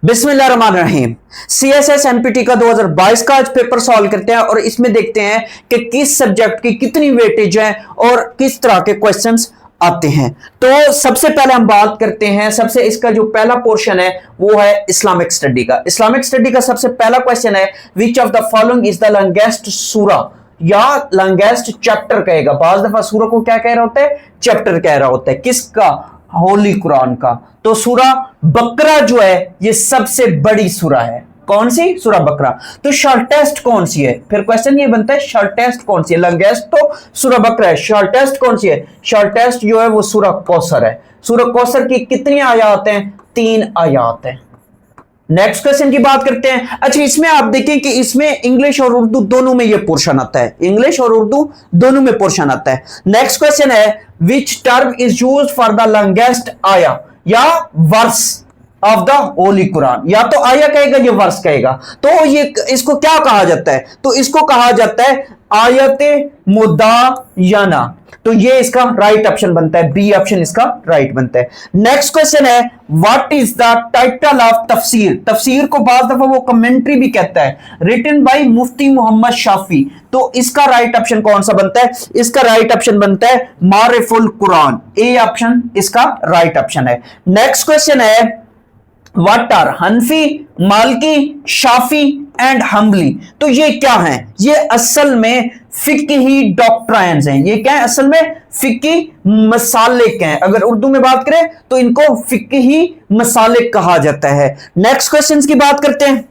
बिस्मिल्लाहिर्रहमानिर्रहीम। CSS NPT का 2022 का आज पेपर सॉल्व करते हैं और इसमें देखते हैं कि किस सब्जेक्ट की कितनी वेटेज है और किस तरह के क्वेश्चंस आते हैं। तो सबसे पहले हम बात करते हैं, सबसे इसका जो पहला पोर्शन है वो है इस्लामिक स्टडी का। इस्लामिक स्टडी का सबसे पहला क्वेश्चन है, which of the following is the longest सूरा या लॉन्गेस्ट चैप्टर कहेगा। बाज दफा सूरा को क्या कह रहा होता है, चैप्टर कह रहा होता है। किसका, होली कुरान का। तो सूरा बकरा जो है ये सबसे बड़ी सूरा है। कौन सी, सूरा बकरा। तो शॉर्टेस्ट कौन सी है, फिर क्वेश्चन ये बनता है शॉर्टेस्ट कौन सी है। लॉन्गेस्ट तो सूरा बकरा है, शॉर्टेस्ट कौन सी है। शॉर्टेस्ट जो है वो सूरा कौसर है। सूरा कौसर की कितनी आयात हैं, 3 आयात हैं। नेक्स्ट क्वेश्चन की बात करते हैं। अच्छा, इसमें आप देखें कि इसमें इंग्लिश और उर्दू दोनों में ये पोर्शन आता है, इंग्लिश और उर्दू दोनों में पोर्शन आता है। नेक्स्ट क्वेश्चन है, which term is used for the longest आया या verse of the holy Quran. या तो आया कहेगा या वर्स कहेगा। तो ये इसको क्या कहा जाता है, तो इसको कहा जाता है आयते मुदायना। तो ये इसका राइट ऑप्शन बनता है, बी ऑप्शन इसका राइट बनता है। नेक्स्ट क्वेश्चन है, what is the title of तफसीर। तफसीर को बाज़ दफा वो कमेंट्री भी कहता है, रिटन बाय मुफ्ती मोहम्मद शाफी। तो इसका राइट ऑप्शन कौन सा बनता है, इसका राइट ऑप्शन बनता है मारिफुल कुरान। ए ऑप्शन इसका राइट ऑप्शन है। नेक्स्ट क्वेश्चन है, व्हाट आर हनफी, मालकी, शाफी एंड हम्बली। तो ये क्या हैं, ये असल में फिक्ही डॉक्ट्राइन्स हैं। ये क्या है, असल में फिक्ही मसालिक हैं। अगर उर्दू में बात करें तो इनको फिक्ही मसालिक कहा जाता है। नेक्स्ट क्वेश्चन की बात करते हैं।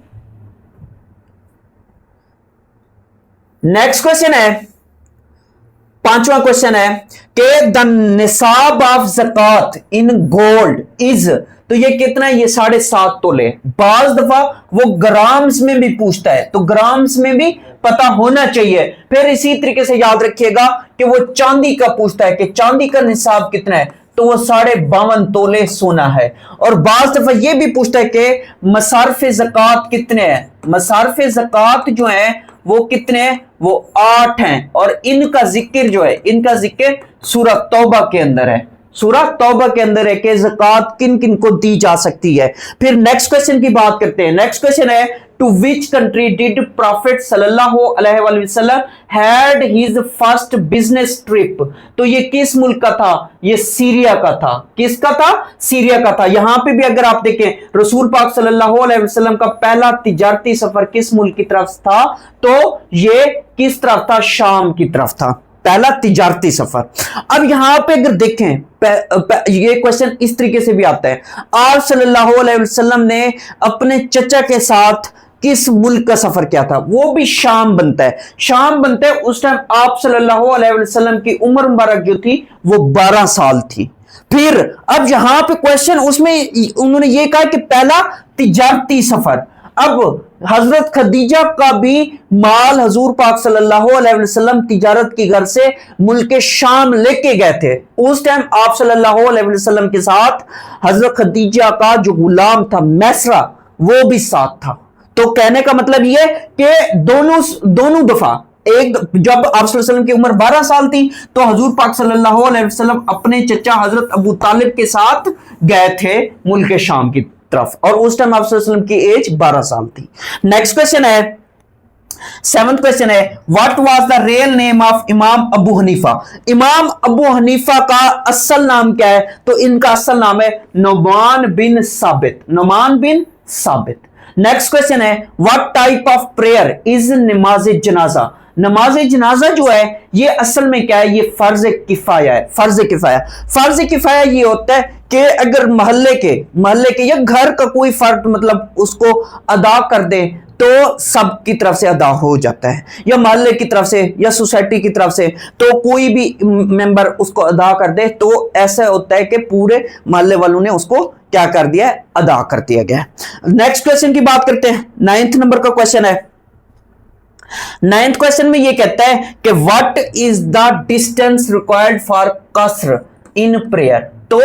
नेक्स्ट क्वेश्चन है, 5वां क्वेश्चन है कि द निसाब ऑफ ज़कात इन गोल्ड इज। तो ये कितना है, ये 7.5 तोले। बाज दफा वो ग्राम्स में भी पूछता है, तो ग्राम्स में भी पता होना चाहिए। फिर इसी तरीके से याद रखिएगा कि वो चांदी का पूछता है कि चांदी का निसाब कितना है, तो वो 52.5 तोले सोना है। और बाज दफा ये भी पूछता है कि मसारफे ज़कात कितने हैं। मसारफे ज़कात जो है वो कितने हैं, वो 8 हैं। और इनका जिक्र जो है, इनका जिक्र सूरह तौबा के अंदर है। सूरह तौबा के अंदर है कि ज़कात किन किन को दी जा सकती है। फिर नेक्स्ट क्वेश्चन की बात करते हैं। नेक्स्ट क्वेश्चन है, to which country did prophet सल्लल्लाहु अलैहि वसल्लम had his first business trip. तो ये किस मुल्क का था, ये सीरिया का था। किसका था, सीरिया का था। यहां पे भी अगर आप देखें, रसूल पाक सल्लल्लाहु अलैहि वसल्लम का पहला तिजारती सफर किस मुल्क की तरफ था, तो ये किस तरफ था, शाम की तरफ था, पहला तिजारती सफर। अब यहां पे अगर देखें, ये क्वेश्चन इस तरीके से भी आता है, आप सल्लल्लाहु अलैहि वसल्लम ने अपने चचा के साथ किस मुल्क का सफर किया था, वो भी शाम बनता है। शाम बनता है उस टाइम आप सल्लल्लाहु अलैहि वसल्लम की उम्र मुबारक जो थी वो 12 साल थी। फिर अब यहां पे क्वेश्चन उसमें उन्होंने ये कहा कि पहला तिजारती सफर। अब हजरत खदीजा का भी माल हजूर पाक सल्लल्लाहु अलैहि वसल्लम तिजारत की घर से मुल्क शाम लेके गए थे। उस टाइम आप सल्लल्लाहु अलैहि वसल्लम के साथ हजरत खदीजा का जो गुलाम था मैसरा, वो भी साथ था। तो कहने का मतलब ये कि दोनों दफा, एक जब आप सल्लल्लाहु अलैहि वसल्लम की उम्र 12 साल थी तो हजूर पाक सल्लल्लाहु अलैहि वसल्लम अपने चचा हजरत अबू तालिब के साथ गए थे मुल्क शाम की तरफ, और उस टाइम आप सल्लल्लाहु अलैहि वसल्लम की एज 12 साल थी। नेक्स्ट क्वेश्चन है, 7th क्वेश्चन है, what was the real name of इमाम अबू हनीफा। इमाम अबू हनीफा का असल नाम क्या है, तो इनका असल नाम है नुमान बिन साबित, नुमान बिन साबित। नेक्स्ट क्वेश्चन है, what type of prayer is नमाज जनाजा। नमाज जनाजा जो है ये असल में क्या है, ये फर्ज किफाया है। फर्ज किफाया, फर्ज किफाया ये होता है कि अगर मोहल्ले के या घर का कोई फर्द मतलब उसको अदा कर दे तो सब की तरफ से अदा हो जाता है, या मोहल्ले की तरफ से या सोसाइटी की तरफ से, तो कोई भी मेंबर उसको अदा कर दे तो ऐसा होता है कि पूरे मोहल्ले वालों ने उसको क्या कर दिया, अदा कर दिया गया। नेक्स्ट क्वेश्चन की बात करते हैं। 9th नंबर का क्वेश्चन है। 9th क्वेश्चन में ये कहता है कि what is the distance required for कसर इन प्रेयर। तो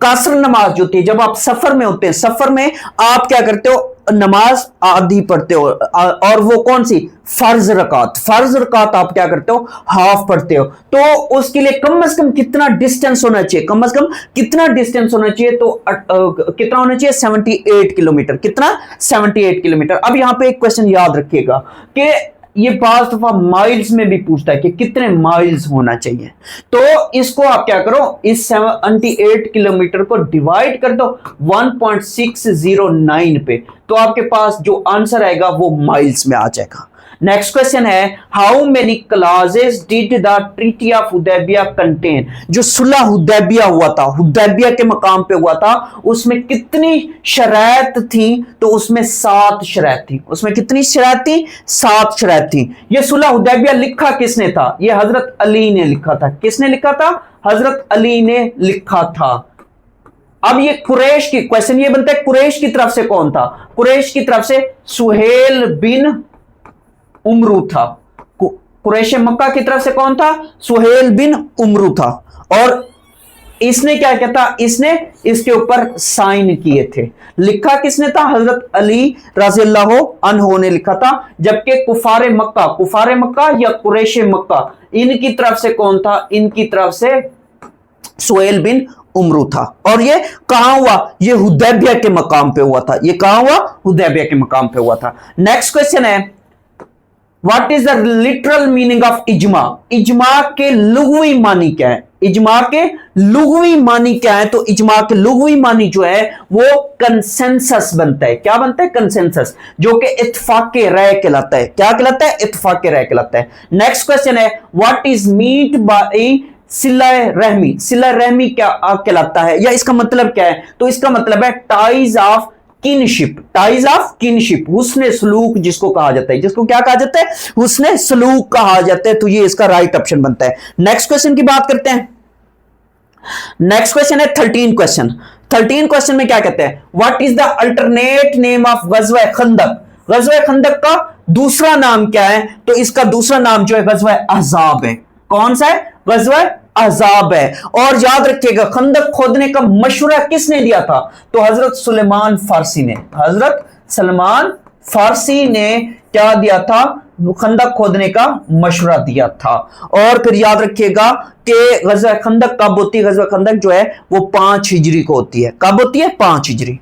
कसर नमाज जो थी, जब आप सफर में होते हैं, सफर में आप क्या करते हो, नमाज आधी पढ़ते हो, और वो कौन सी, फर्ज रकात आप क्या करते हो, हाफ पढ़ते हो। तो उसके लिए कम से कम कितना डिस्टेंस होना चाहिए, कम से कम कितना डिस्टेंस होना चाहिए, तो कितना होना चाहिए, 78 किलोमीटर। कितना, 78 किलोमीटर। अब यहां पे एक क्वेश्चन याद रखिएगा कि ये पांच दफा माइल्स में भी पूछता है कि कितने माइल्स होना चाहिए। तो इसको आप क्या करो, इस 78 किलोमीटर को डिवाइड कर दो 1.609 पे, तो आपके पास जो आंसर आएगा वो माइल्स में आ जाएगा। नेक्स्ट क्वेश्चन है, how many clauses did the treaty of Hudaibiya contain. जो सुलह हुदैबिया हुआ था, हुदैबिया के मकाम पे हुआ था, उसमें कितनी शराइत थी, तो उसमें 7 शराइत थी। उसमें कितनी शराइत थी, 7 शराइत थी। ये सुलह हुदैबिया लिखा किसने था, ये हजरत अली ने लिखा था। किसने लिखा था, हजरत अली ने लिखा था। अब ये कुरैश की क्वेश्चन ये बनता है, कुरैश की तरफ से कौन था, कुरैश की तरफ से सुहेल बिन उमरू था। कुरैश मक्का की तरफ से कौन था, सुहेल बिन उमरू था। और इसने क्या किया था, इसने इसके ऊपर साइन किए थे। लिखा किसने था, हजरत अली रज़ियल्लाहु अन्हु ने लिखा था। जबकि कुफारे मक्का या कुरैश मक्का, इनकी तरफ से कौन था, इनकी तरफ से सुहेल बिन उमरू था। और ये कहां हुआ, ये हुदैबिया के मकाम पे हुआ था। ये कहां हुआ, हुदैबिया के मकाम पे हुआ था। नेक्स्ट क्वेश्चन है, what is the literal meaning of ijma. इजमा के लुगवी मानी क्या है, इजमा के लुगवी मानी क्या है, तो इजमा के लुगवी मानी जो है वो कंसेंसस बनता है। क्या बनता है, कंसेंसस, जो कि इत्तेफाक राय कहलाता है। क्या कहलाता है, इत्तेफाक राय कहलाता है। नेक्स्ट क्वेश्चन है, व्हाट इज मीट बाय सिला रहमी। सिला रहमी क्या कहलाता है, या इसका मतलब क्या है, तो इसका मतलब है ties of kinship. Ties of kinship, हुस्ने सलूक जिसको कहा जाता है, जिसको क्या कहा जाता है, हुस्ने सलूक कहा जाता है। तो ये इसका राइट ऑप्शन बनता है। नेक्स्ट क्वेश्चन की बात करते हैं। नेक्स्ट क्वेश्चन है 13 क्वेश्चन। 13 क्वेश्चन में क्या कहते हैं, what is the alternate name of Ghazwa Khandaq. Ghazwa Khandaq का दूसरा नाम क्या है, तो इसका दूसरा नाम जो है गज़वा अहज़ाब है। कौन सा है, गज़वा अहज़ाब है। और याद रखिएगा, खंदक खोदने का मशवरा किसने दिया था, तो हजरत सुलेमान फारसी ने। हजरत सलमान फारसी ने क्या दिया था, खंदक खोदने का मशवरा दिया था। और फिर याद रखिएगा कि गज़वा खंदक कब होती है, गज़वा खंदक जो है वो 5 हिजरी को होती है। कब होती है, 5 हिजरी।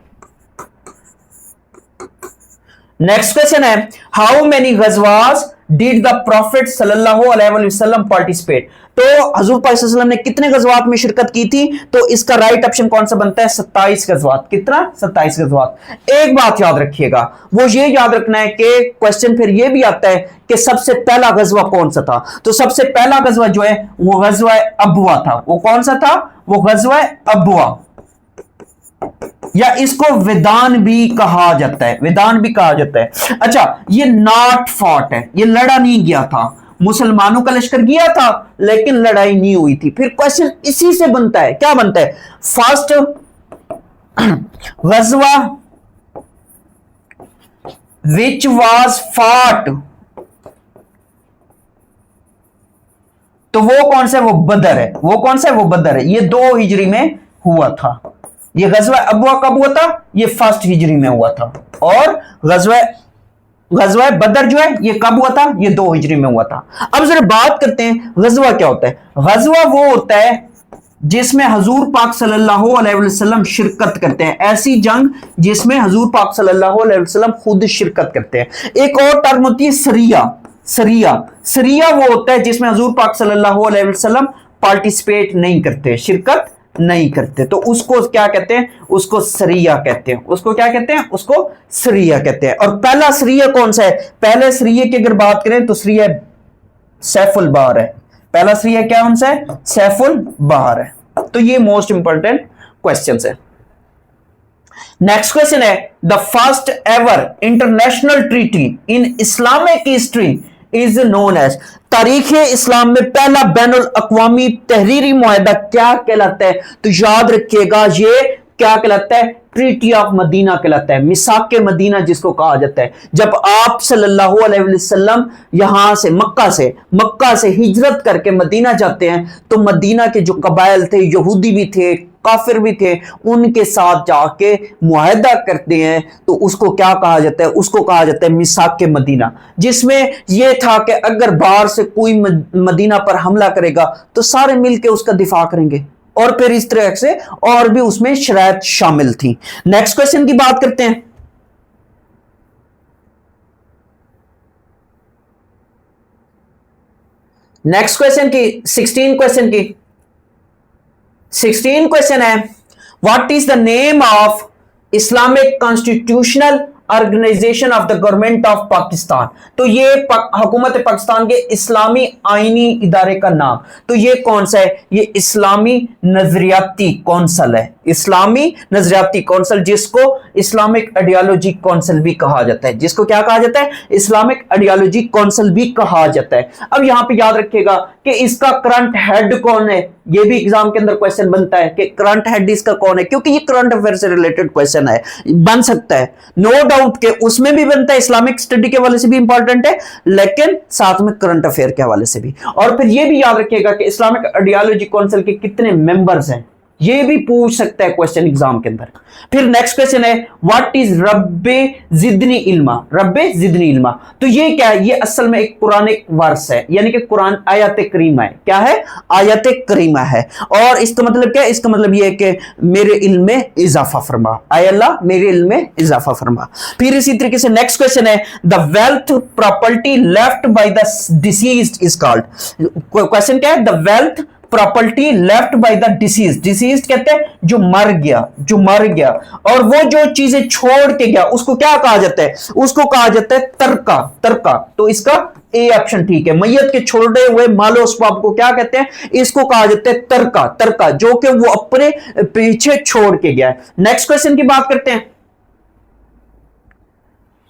नेक्स्ट क्वेश्चन है, how many ghazwas did the prophet सल्लल्लाहु अलैहि वसल्लम पार्टिसिपेट। तो हजूर पाक सल्लल्लाहु अलैहि वसल्लम ने कितने गज़वात में शिरकत की थी, तो इसका राइट ऑप्शन कौन सा बनता है, 27 गज़वात। कितना, 27 गज़वात। एक बात याद रखिएगा, वो ये याद रखना है कि क्वेश्चन फिर ये भी आता है कि सबसे पहला गज़वा कौन सा था। तो सबसे पहला गज़वा जो है वो गज़वा अबवा था। वो कौन सा था, वो गज़वा अबवा, या इसको विदान भी कहा जाता है, विदान भी कहा जाता है। अच्छा, ये नॉट फॉट है, ये लड़ा नहीं गया था। मुसलमानों का लश्कर गया था लेकिन लड़ाई नहीं हुई थी। फिर क्वेश्चन इसी से बनता है, क्या बनता है, फर्स्ट गज़वा विच वाज फॉट, तो वो कौन सा है, वो बदर है। वो कौन सा है, वो बदर है। ये 2 हिजरी में हुआ था। ये गज़वा अबवा कब हुआ था, ये 1 हिजरी में हुआ था। और गज़वा बदर जो है ये कब हुआ था, ये 2 हिजरी में हुआ था। अब जरा बात करते हैं गज़वा क्या होता है। गज़वा वो होता है जिसमें हजूर पाक सल्लल्लाहु अलैहि वसल्लम शिरकत करते हैं। ऐसी जंग जिसमें हजूर पाक सल्लल्लाहु अलैहि वसल्लम खुद शिरकत करते हैं। एक और टर्म होती है सरिया। सरिया वो होता है जिसमें हजूर पाक सल्लल्लाहु अलैहि वसल्लम पार्टिसिपेट नहीं करते, शिरकत नहीं करते। तो उसको क्या कहते हैं, उसको सरिया कहते हैं। उसको क्या कहते हैं, उसको सरिया कहते हैं। और पहला सरिया कौन सा है, पहले सरिया की अगर बात करें तो सरिया सैफुल बहर है। पहला सरिया क्या कौन सा है, सैफुल बहर है। तो ये मोस्ट इंपॉर्टेंट क्वेश्चन है। नेक्स्ट क्वेश्चन है, the first ever international treaty in Islamic history is known as. तारीख इस्लाम में पहला बैनुल अक़वामी तहरीरी मुआहदा क्या कहलाता है, तो याद रखिएगा ये क्या कहलाता है, ट्रीटी ऑफ मदीना कहलाता है। मिसाक मदीना जिसको कहा जाता है। जब आप सल्लल्लाहु अलैहि वसल्लम यहां से मक्का से हिजरत करके मदीना जाते हैं, तो मदीना के जो कबाइल थे, यहूदी भी थे, काफिर भी थे, उनके साथ जाके मुआहदा करते हैं, तो उसको क्या कहा जाता है? उसको कहा जाता है मिसाक के मदीना, जिसमें यह था कि अगर बाहर से कोई मदीना पर हमला करेगा तो सारे मिलकर उसका दिफा करेंगे, और फिर इस तरह से और भी उसमें शराइत शामिल थी। नेक्स्ट क्वेश्चन की बात करते हैं। नेक्स्ट क्वेश्चन की 16 क्वेश्चन है, what is the name of Islamic constitutional organisation of the government of Pakistan. तो ये हुकूमत पाकिस्तान के इस्लामी आईनी इदारे का नाम, तो ये कौन सा है? ये इस्लामी नजरियाती कौंसल है, इस्लामी नजरियाती कौंसल, जिसको इस्लामिक आइडियोलॉजी कौंसल भी कहा जाता है। जिसको क्या कहा जाता है? इस्लामिक आइडियोलॉजी कौंसल भी कहा जाता है। अब यहां पे याद रखिएगा कि इसका करंट हेड कौन है, ये भी एग्जाम के अंदर क्वेश्चन बनता है कि करंट हेड इसका कौन है, क्योंकि ये करंट अफेयर से रिलेटेड क्वेश्चन है, बन सकता है, नो डाउट के उसमें भी बनता है, इस्लामिक स्टडी के हवाले से भी इंपॉर्टेंट है, लेकिन साथ में करंट अफेयर के हवाले से भी। और फिर ये भी याद रखिएगा कि इस्लामिक आइडियोलॉजी काउंसिल के कितने मेंबर्स हैं, ये भी पूछ सकता है क्वेश्चन एग्जाम के अंदर। फिर नेक्स्ट क्वेश्चन है, व्हाट इज रब्बे जिदनी इल्मा? रब्बे जिदनी इल्मा, तो ये क्या है? ये असल में एक कुरानिक वर्स है, यानी कि कुरान आयत करीमा है। क्या है? आयत करीमा है। और इसका मतलब क्या है? इसका मतलब ये है कि मेरे इल्म में इजाफा फरमा, आय अल्लाह मेरे इल्म में इजाफा फरमा। फिर इसी तरीके से नेक्स्ट क्वेश्चन है, the wealth property left by the deceased is called. Question क्या है? The wealth property left by the disease, disease कहते हैं जो मर गया, जो मर गया, और वो जो चीजें छोड़ के गया उसको क्या कहा जाता है? उसको कहा जाता है तरका, तरका। तो इसका ए ऑप्शन ठीक है, मैयत के छोड़े हुए मालो अस्बाब को क्या कहते हैं? इसको कहा जाता है तरका, तरका, जो कि वो अपने पीछे छोड़ के गया है। नेक्स्ट क्वेश्चन की बात करते हैं।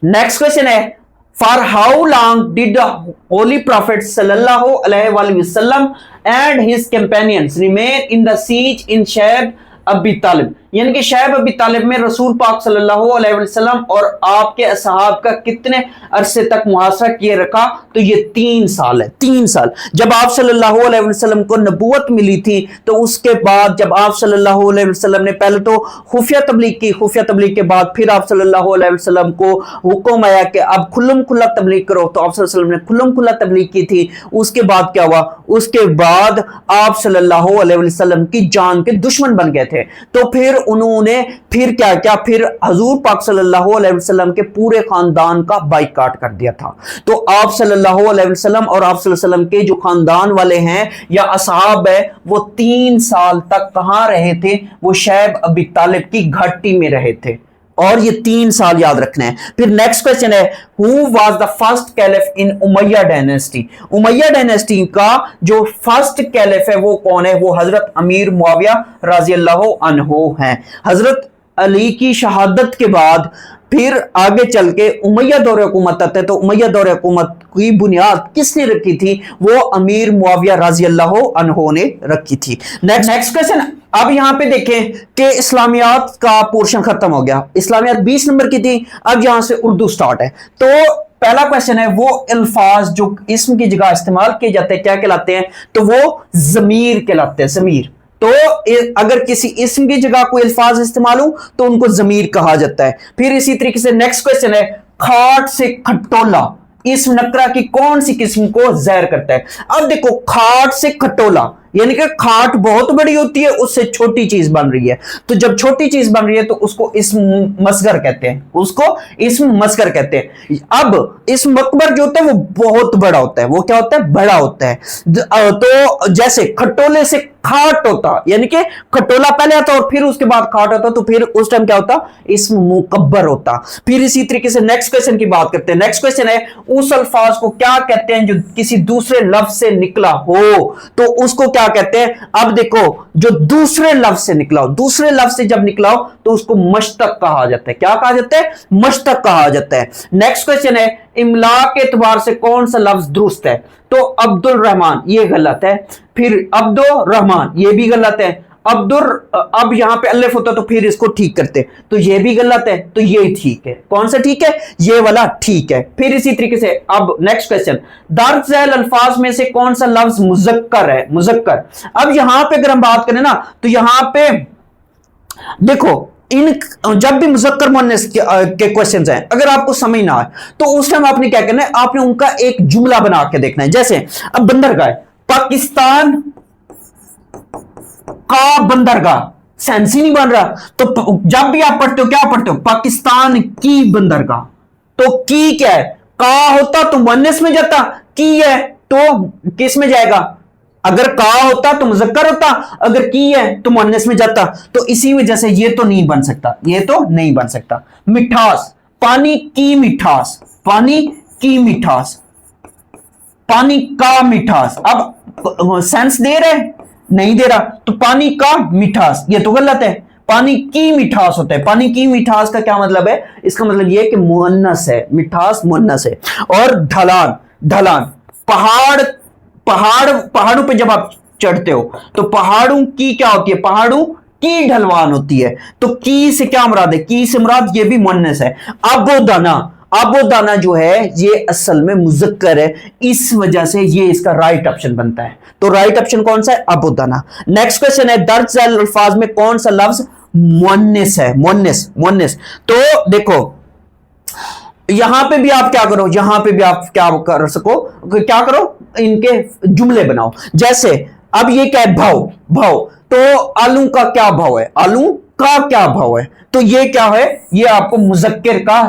नेक्स्ट क्वेश्चन है, For how long did the Holy Prophet sallallahu alaihi wasallam and his companions remain in the siege in Shaib Abi Talib? यानी कि शैब अबी तालिब में रसूल पाक सल्लल्लाहु अलैहि वसल्लम और आपके असहाब का कितने अरसे तक मुहासरा किए रखा? तो ये 3 साल है, 3 साल। जब आप सल्लल्लाहु अलैहि वसल्लम को नबूवत मिली थी, तो उसके बाद जब आप सल्लल्लाहु अलैहि वसल्लम ने पहले तो खुफिया तबलीग की, खुफिया तबलीग के बाद फिर आप सल्लल्लाहु अलैहि वसल्लम को हुक्म आया कि अब खुल्लम खुल्ला तबलीग करो, तो आप सल्लल्लाहु अलैहि वसल्लम ने खुल्लम खुल्ला तबलीग की थी। उसके बाद क्या हुआ? उसके बाद आप सल्लल्लाहु अलैहि वसल्लम की जान के दुश्मन बन गए थे, तो फिर उन्होंने फिर क्या क्या? फिर हजूर पाक सल्लल्लाहु अलैहि वसल्लम के पूरे खानदान का बाइकाट कर दिया था। तो आप सल्लल्लाहु अलैहि वसल्लम और आप सल्लल्लाहु अलैहि वसल्लम के जो खानदान वाले हैं या असहाब है, वो 3 साल तक कहां रहे थे? वो शैब अबी तालिब की घाटी में रहे थे, और ये 3 साल याद रखना है। फिर नेक्स्ट क्वेश्चन है, who was the first caliph in Umayya dynasty? Umayya dynasty का जो फर्स्ट कैलिफ है वो कौन है? वो हजरत अमीर मुआविया रजी अल्लाह अन्हु हैं। हजरत अली की शहादत के बाद फिर आगे चल के उमैया दौर हुकूमत आते हैं, तो उमैया दौर हुकूमत की बुनियाद किसने रखी थी? वो अमीर मुआविया रजी अल्लाह अन्हु ने रखी थी। नेक्स्ट क्वेश्चन, अब यहां पे देखें कि इस्लामियात का पोर्शन खत्म हो गया, इस्लामियात 20 नंबर की थी, अब यहां से उर्दू स्टार्ट है। तो पहला क्वेश्चन है, वो अल्फाज जो इस्म की जगह इस्तेमाल किए जाते हैं क्या कहलाते हैं? तो वो जमीर कहलाते हैं, जमीर। तो अगर किसी इस्म की जगह कोई अल्फाज इस्तेमाल हो तो उनको जमीर कहा जाता है। फिर इसी तरीके से नेक्स्ट क्वेश्चन है, खाट से खटोला इस नकरा की कौन सी किस्म को ज़ाहिर करता है? अब देखो, खाट से खटोला यानी कि खाट बहुत बड़ी होती है, उससे छोटी चीज बन रही है, तो जब छोटी चीज बन रही है तो उसको इस्म मसगर कहते हैं, उसको इस्म मसगर कहते हैं। अब इस्म मकबर जो होता है वो बहुत बड़ा होता है, वो क्या होता है? बड़ा होता है। तो जैसे खटोले से खाट होता, यानी कि खटोला पहले आता और फिर उसके बाद खाट होता, तो फिर उस टाइम क्या होता? इस्म मुकब्बर होता। फिर इसी तरीके से नेक्स्ट क्वेश्चन की बात करते हैं। नेक्स्ट क्वेश्चन है, उस अल्फाज को क्या कहते हैं जो किसी दूसरे लफ्ज से निकला हो? तो उसको क्या कहते हैं? अब देखो, जो दूसरे लफ्ज से निकला हो, दूसरे लफ्ज से जब निकला हो तो उसको मश्तक कहा जाता है। क्या कहा जाता है? मश्तक कहा जाता है। नेक्स्ट क्वेश्चन है, इमला के एतबार से कौन सा लफ्ज दुरुस्त है? तो अब्दुल रहमान ये गलत है, फिर अब्दुल रहमान ये भी गलत है, अब यहां पे अलिफ होता तो फिर इसको ठीक करते, तो ये भी गलत है, तो ये ठीक है। कौन सा ठीक है? ये वाला ठीक है। फिर इसी तरीके से अब नेक्स्ट क्वेश्चन, दर्ज झैल अल्फाज में से कौन सा लफ्ज मुजक्कर है? मुजक्कर। अब यहां पे अगर हम बात करें ना, तो यहां पे देखो इन जब भी मुज़क्कर मुअन्नस के क्वेश्चंस हैं, अगर आपको समझ ना आए तो उस टाइम आपने क्या करना है, आपने उनका एक जुमला बना के देखना है। जैसे अब बंदरगाह, पाकिस्तान का बंदरगाह, सेंस ही नहीं बन रहा। तो जब भी आप पढ़ते हो क्या पढ़ते हो, पाकिस्तान की बंदरगाह। तो की क्या है, का होता तो मुअन्नस में जाता, की है तो किस में जाएगा, अगर का होता तो मुज़क्कर होता, अगर की है तो मुअन्नस में जाता। तो इसी वजह से ये तो नहीं बन सकता, ये तो नहीं बन सकता। मिठास, पानी की मिठास, पानी की मिठास, पानी का मिठास। अब सेंस दे रहे, नहीं दे रहा, तो पानी का मिठास ये तो गलत है, पानी की मिठास होता है। पानी की मिठास का क्या मतलब है, इसका मतलब ये है कि मुअन्नस है, मिठास मुअन्नस है। और ढलान, ढलान पहाड़, पहाड़ों पे जब आप चढ़ते हो तो पहाड़ों की क्या होती है, पहाड़ों की ढलवान होती है। तो की से क्या मुराद है, की से मुराद ये भी मुअन्नस है। आबोदाना, आबोदाना जो है ये असल में मुज़क्कर है, इस वजह से ये इसका राइट ऑप्शन बनता है। तो राइट ऑप्शन कौन सा है, आबोदाना। नेक्स्ट क्वेश्चन है, दर्ज झैल अल्फाज में कौन सा लफ्ज मुअन्नस है, मुअन्नस, मुअन्नस। तो देखो यहां पे भी आप क्या करो, यहां पे भी आप क्या कर सको, क्या करो, इनके जुमले बनाओ। जैसे अब ये क्या है, भाव, भाव, तो आलू का क्या भाव है, आलू का क्या भाव है, तो ये क्या है, ये आपको मुज़क्किर का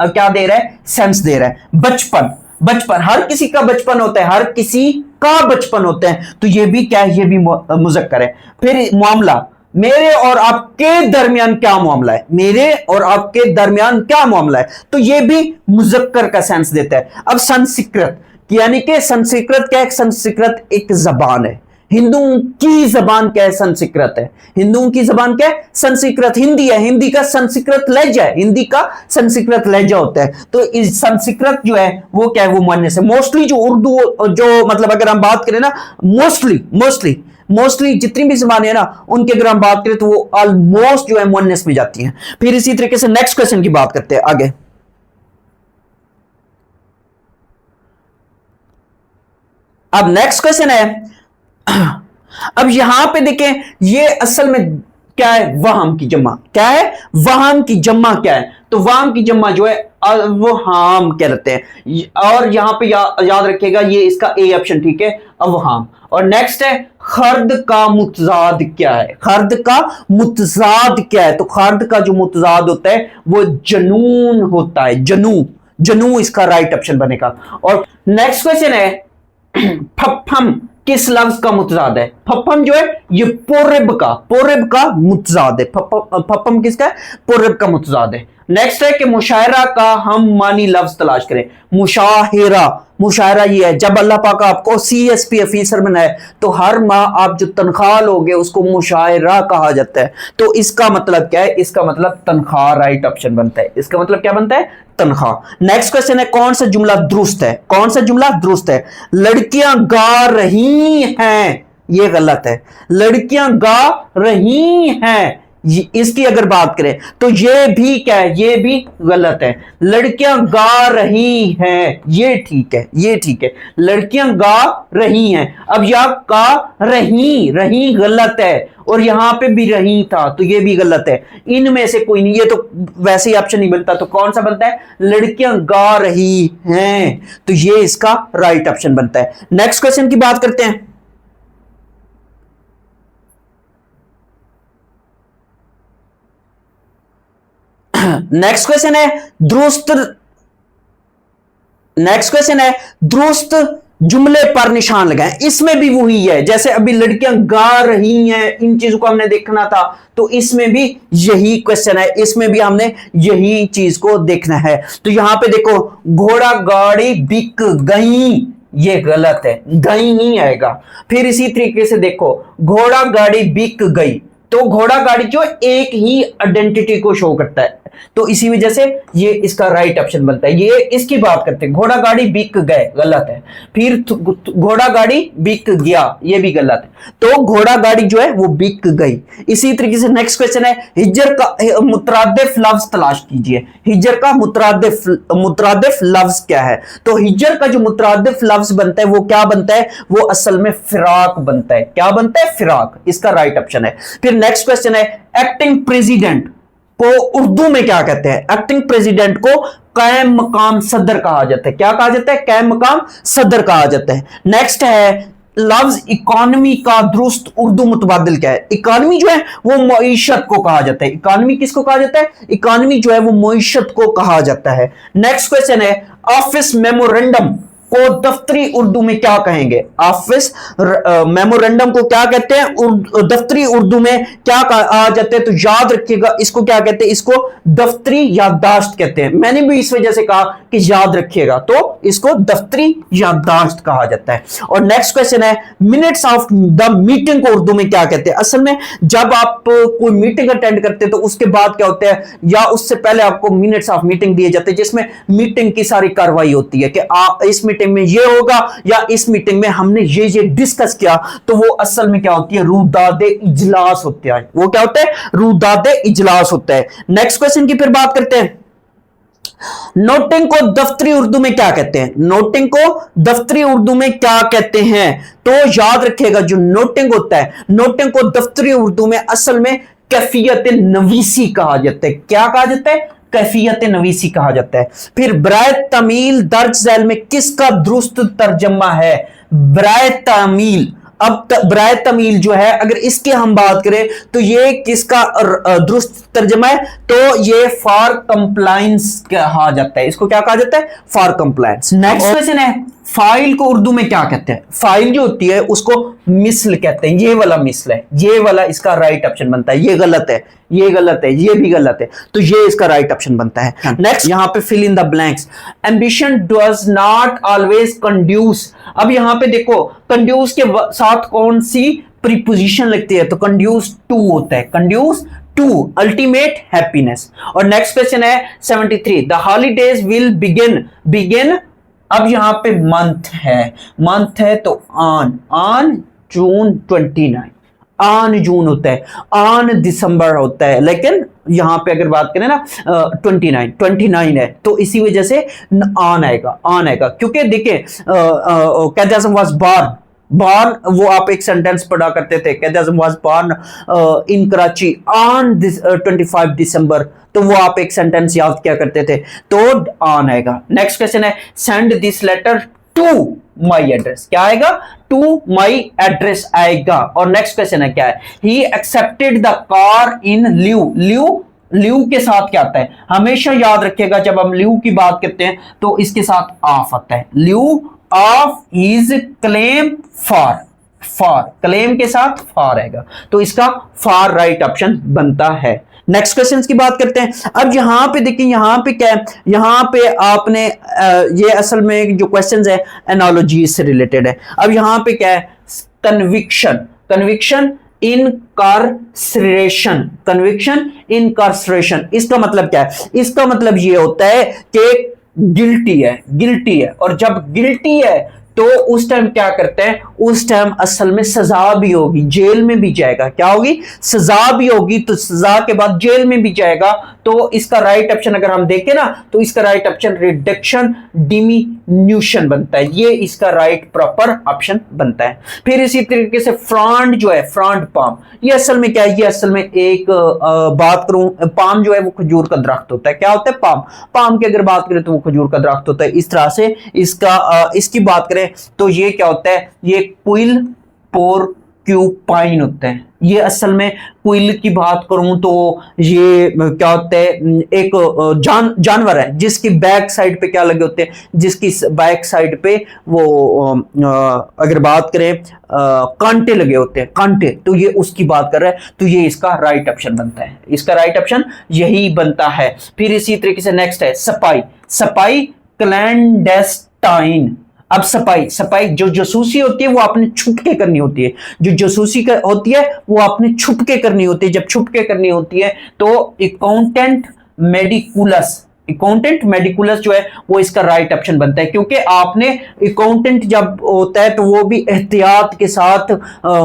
क्या दे रहा है, सेंस दे रहा है। बचपन, बचपन हर किसी का बचपन होता है, हर किसी का बचपन होता है, तो ये भी क्या है, ये भी मुज़क्कर है। फिर मामला, मेरे और आपके दरमियान क्या मामला है, मेरे और आपके दरमियान क्या मामला है, तो ये भी मुज़क्कर का सेंस देता है। अब संस्कृत, यानी कि संस्कृत क्या है, संस्कृत एक जबान है, हिंदुओं की जबान क्या है, संस्कृत है। हिंदुओं की जबान क्या है, संस्कृत, हिंदी है, हिंदी का संस्कृत लहजा है, हिंदी का संस्कृत लहजा होता है। तो इस संस्कृत जो है वो क्या है, वो मुअन्नस है। मोस्टली जो उर्दू, जो मतलब अगर हम बात करें ना, मोस्टली मोस्टली मोस्टली जितनी भी जबानें हैं ना, उनकी अगर हम बात करें तो वो ऑलमोस्ट जो है मुअन्नस में जाती हैं। फिर इसी तरीके से नेक्स्ट क्वेश्चन की बात करते हैं आगे। अब नेक्स्ट क्वेश्चन है, अब यहां पे देखें, ये असल में क्या है, वहम की जम्मा क्या है, वहम की जम्मा क्या है, तो वहम की जम्मा जो है अवहाम कहते हैं। और यहां पे याद रखिएगा, ये इसका ए ऑप्शन ठीक है, अवहाम। और नेक्स्ट है, खर्द का मुतजाद क्या है, खर्द का मुतजाद क्या है, तो खर्द का जो मुतजाद होता है वो जनून होता है, जनू, जनू इसका राइट ऑप्शन बनेगा। और नेक्स्ट क्वेश्चन है, फफम किस लफ्ज का मुतजाद है, फफम जो है ये पोरिब का मुतजाद है, फफम किसका है, पोरिब का मुतजाद है। नेक्स्ट है कि मुशायरा का हम मानी लफ्ज तलाश करें, मुशाहिरा, मुशायरा ये है, जब अल्लाह पाक आपको सीएसपी ऑफिसर बनाए तो हर माह आप जो तनख्वाह लोगे उसको मुशायरा कहा जाता है। तो इसका मतलब क्या है, इसका मतलब तनख्वाह राइट ऑप्शन बनता है, इसका मतलब क्या बनता है, तनख्वाह। नेक्स्ट क्वेश्चन है, कौन सा जुमला दुरुस्त है, कौन सा जुमला दुरुस्त है, लड़कियां गा रही हैं, ये गलत है, लड़कियां गा रही हैं, इसकी अगर बात करें तो ये भी क्या है, ये भी गलत है, लड़कियां गा रही हैं, ये ठीक है, ये ठीक है, लड़कियां गा रही हैं। अब यह गा रही, रही गलत है, और यहां पे भी रही था तो ये भी गलत है, इनमें से कोई नहीं, ये तो वैसे ही ऑप्शन नहीं बनता, तो कौन सा बनता है, लड़कियां गा रही हैं, तो ये इसका राइट ऑप्शन बनता है। नेक्स्ट क्वेश्चन की बात करते हैं, नेक्स्ट क्वेश्चन है दुरुस्त, नेक्स्ट क्वेश्चन है दुरुस्त जुमले पर निशान लगाएं। इसमें भी वही है, जैसे अभी लड़कियां गा रही हैं, इन चीजों को हमने देखना था, तो इसमें भी यही क्वेश्चन है, इसमें भी हमने यही चीज को देखना है। तो यहां पे देखो, घोड़ा गाड़ी बिक गई, ये गलत है, गई नहीं आएगा। फिर इसी तरीके से देखो, घोड़ा गाड़ी बिक गई, तो घोड़ा गाड़ी जो एक ही आइडेंटिटी को शो करता है, तो इसी वजह से ये इसका राइट ऑप्शन बनता है। ये इसकी बात करते हैं, घोड़ा गाड़ी बिक गए, गलत है। फिर घोड़ा गाड़ी बिक गया, ये भी गलत है। तो घोड़ा गाड़ी जो है वो बिक गई। इसी तरीके से नेक्स्ट क्वेश्चन है, हिजर का मुतरादिफ लफ्ज तलाश कीजिए। हिजर का मुतरादिफ लफ्ज क्या है? तो हिजर का जो मुतरादिफ लफ्ज बनता है वो क्या बनता है? वो असल में फिराक बनता है। क्या बनता है? फिराक। इसका राइट ऑप्शन है। फिर नेक्स्ट क्वेश्चन है, एक्टिंग प्रेसिडेंट को उर्दू में क्या कहते हैं? एक्टिंग प्रेसिडेंट को कायम मकाम सदर कहा जाता है। क्या कहा जाता है? कायम मकाम सदर कहा जाता है। नेक्स्ट है, लफ्ज इकोनॉमी का दुरुस्त उर्दू मुतबादिल क्या है? इकोनॉमी जो है वो मईशत को कहा जाता है। इकोनॉमी किसको कहा जाता है? इकोनॉमी जो है वो मईशत को कहा जाता है। नेक्स्ट क्वेश्चन है, ऑफिस मेमोरेंडम को दफ्तरी उर्दू में क्या कहेंगे? ऑफिस मेमोरेंडम को क्या कहते हैं? दफ्तरी उर्दू में क्या कहा जाते हैं? तो याद रखिएगा, इसको क्या कहते हैं? इसको दफ्तरी याददाश्त कहते हैं। मैंने भी इस वजह से कहा कि याद रखिएगा, तो इसको दफ्तरी याददाश्त कहा जाता है। और नेक्स्ट क्वेश्चन है, मिनट्स ऑफ द मीटिंग को उर्दू में क्या कहते हैं? असल में जब आप कोई मीटिंग अटेंड करते हैं तो उसके बाद क्या होता है, या उससे पहले आपको मिनट्स ऑफ मीटिंग दिए जाते हैं, जिसमें मीटिंग की सारी कार्रवाई होती है कि इस मीटिंग में ये होगा या इस मीटिंग में हमने ये डिस्कस किया। तो वो असल में क्या होती है? रूदादे इजलास होता है। वो क्या होता है? रूदादे इजलास होता है। नेक्स्ट क्वेश्चन की फिर बात करते हैं, नोटिंग को दफ्तरी उर्दू में क्या कहते हैं? नोटिंग को दफ्तरी उर्दू में क्या कहते हैं? तो याद रखिएगा, जो नोटिंग होता है, नोटिंग को दफ्तरी उर्दू में असल में कैफियत नवीसी कहा जाता है। क्या कहा जाता है? कैफियत नवीसी कहा जाता है। फिर बराए तमील दर्ज झैल में किसका दुरुस्त तर्जमा है? बराए तमील। अब बराए तमील जो है, अगर इसकी हम बात करें तो ये किसका दुरुस्त तर्जमा है? तो ये फॉर कंप्लायंस कहा जाता है। इसको क्या कहा जाता है? For compliance. नेक्स्ट क्वेश्चन है, फाइल को उर्दू में क्या कहते हैं? फाइल जो होती है उसको मिसल कहते हैं। ये वाला मिसल है, ये वाला इसका राइट ऑप्शन बनता है। ये गलत है, ये गलत है, ये भी गलत है, तो ये इसका राइट ऑप्शन बनता है। नेक्स्ट, यहां पे fill in the blanks. Ambition does not always conduce. अब यहां पे देखो, कंड्यूस के साथ कौन सी प्रीपोजिशन लगती है? तो कंड्यूस टू होता है। Conduce to ultimate happiness. और नेक्स्ट क्वेश्चन है 73, द हॉलीडेज विल बिगिन। अब यहां पे मंथ है तो ऑन जून 29, ऑन जून होता है, ऑन दिसंबर होता है, लेकिन यहां पे अगर बात करें ना 29 है, तो इसी वजह से ऑन आएगा क्योंकि देखिए कैद आज़म वाज बॉर्न, वो आप एक सेंटेंस पढ़ा करते थे, Quaid Azam was born in Karachi on 25 December, तो वो आप एक सेंटेंस याद किया करते थे, तो ऑन आएगा। नेक्स्ट क्वेश्चन है, send this letter to my address. क्या आएगा? टू माई एड्रेस आएगा। और नेक्स्ट क्वेश्चन है क्या है? He accepted the car in lieu के साथ क्या आता है? हमेशा याद रखिएगा, जब हम ल्यू की बात करते हैं तो इसके साथ ऑफ आता है। Lieu of is claim for claim के साथ फॉर आएगा, तो इसका फॉर राइट ऑप्शन बनता है। नेक्स्ट क्वेश्चन की बात करते हैं। अब यहां पे देखिए, यहां पे क्या है? यहां पे आपने ये असल में जो क्वेश्चंस है एनालॉजी से रिलेटेड है। अब यहां पे क्या है? कन्विक्शन इनकार्सरेशन। इसका मतलब क्या है? इसका मतलब ये होता है कि गिल्टी है, और जब गिल्टी है तो उस टाइम क्या करते हैं? उस टाइम असल में सजा भी होगी, जेल में भी जाएगा। क्या होगी? सजा भी होगी, तो सजा के बाद जेल में भी जाएगा। तो इसका राइट ऑप्शन अगर हम देखें ना, तो इसका राइट ऑप्शन रिडक्शन डिमिन्यूशन बनता है। ये इसका राइट प्रॉपर ऑप्शन बनता है। फिर इसी तरीके से फ्रॉन्ड जो है, फ्रॉन्ड पाम, ये असल में क्या है? ये असल में एक बात करूं, पाम जो है वो खजूर का दरख्त होता है। क्या होता है? पाम की अगर बात करें तो वो खजूर का दरख्त होता है। इस तरह से इसकी बात करें तो ये क्या होता है? ये क्विल पोर्क्यूपाइन होता है। ये असल में क्विल की बात करूं तो ये क्या होता है? एक जानवर है जिसकी बैक साइड पे क्या लगे होते हैं? जिसकी बैक साइड पे वो अगर बात करें कांटे लगे होते हैं, कांटे, तो ये उसकी बात कर रहा है, तो ये इसका राइट ऑप्शन बनता है। इसका राइट ऑप्शन यही बनता है। फिर इसी तरीके से नेक्स्ट है सपाई क्लैंडेस्टाइन। अब सपाई जो जासूसी होती है वो आपने छुप के करनी होती है। जो जासूसी होती है वो आपने छुप के करनी होती है। जब छुप के करनी होती है तो अकाउंटेंट मेडिकुलस, अकाउंटेंट मेडिकुलस जो है वो इसका राइट ऑप्शन बनता है, क्योंकि आपने अकाउंटेंट जब होता है तो वो भी एहतियात के साथ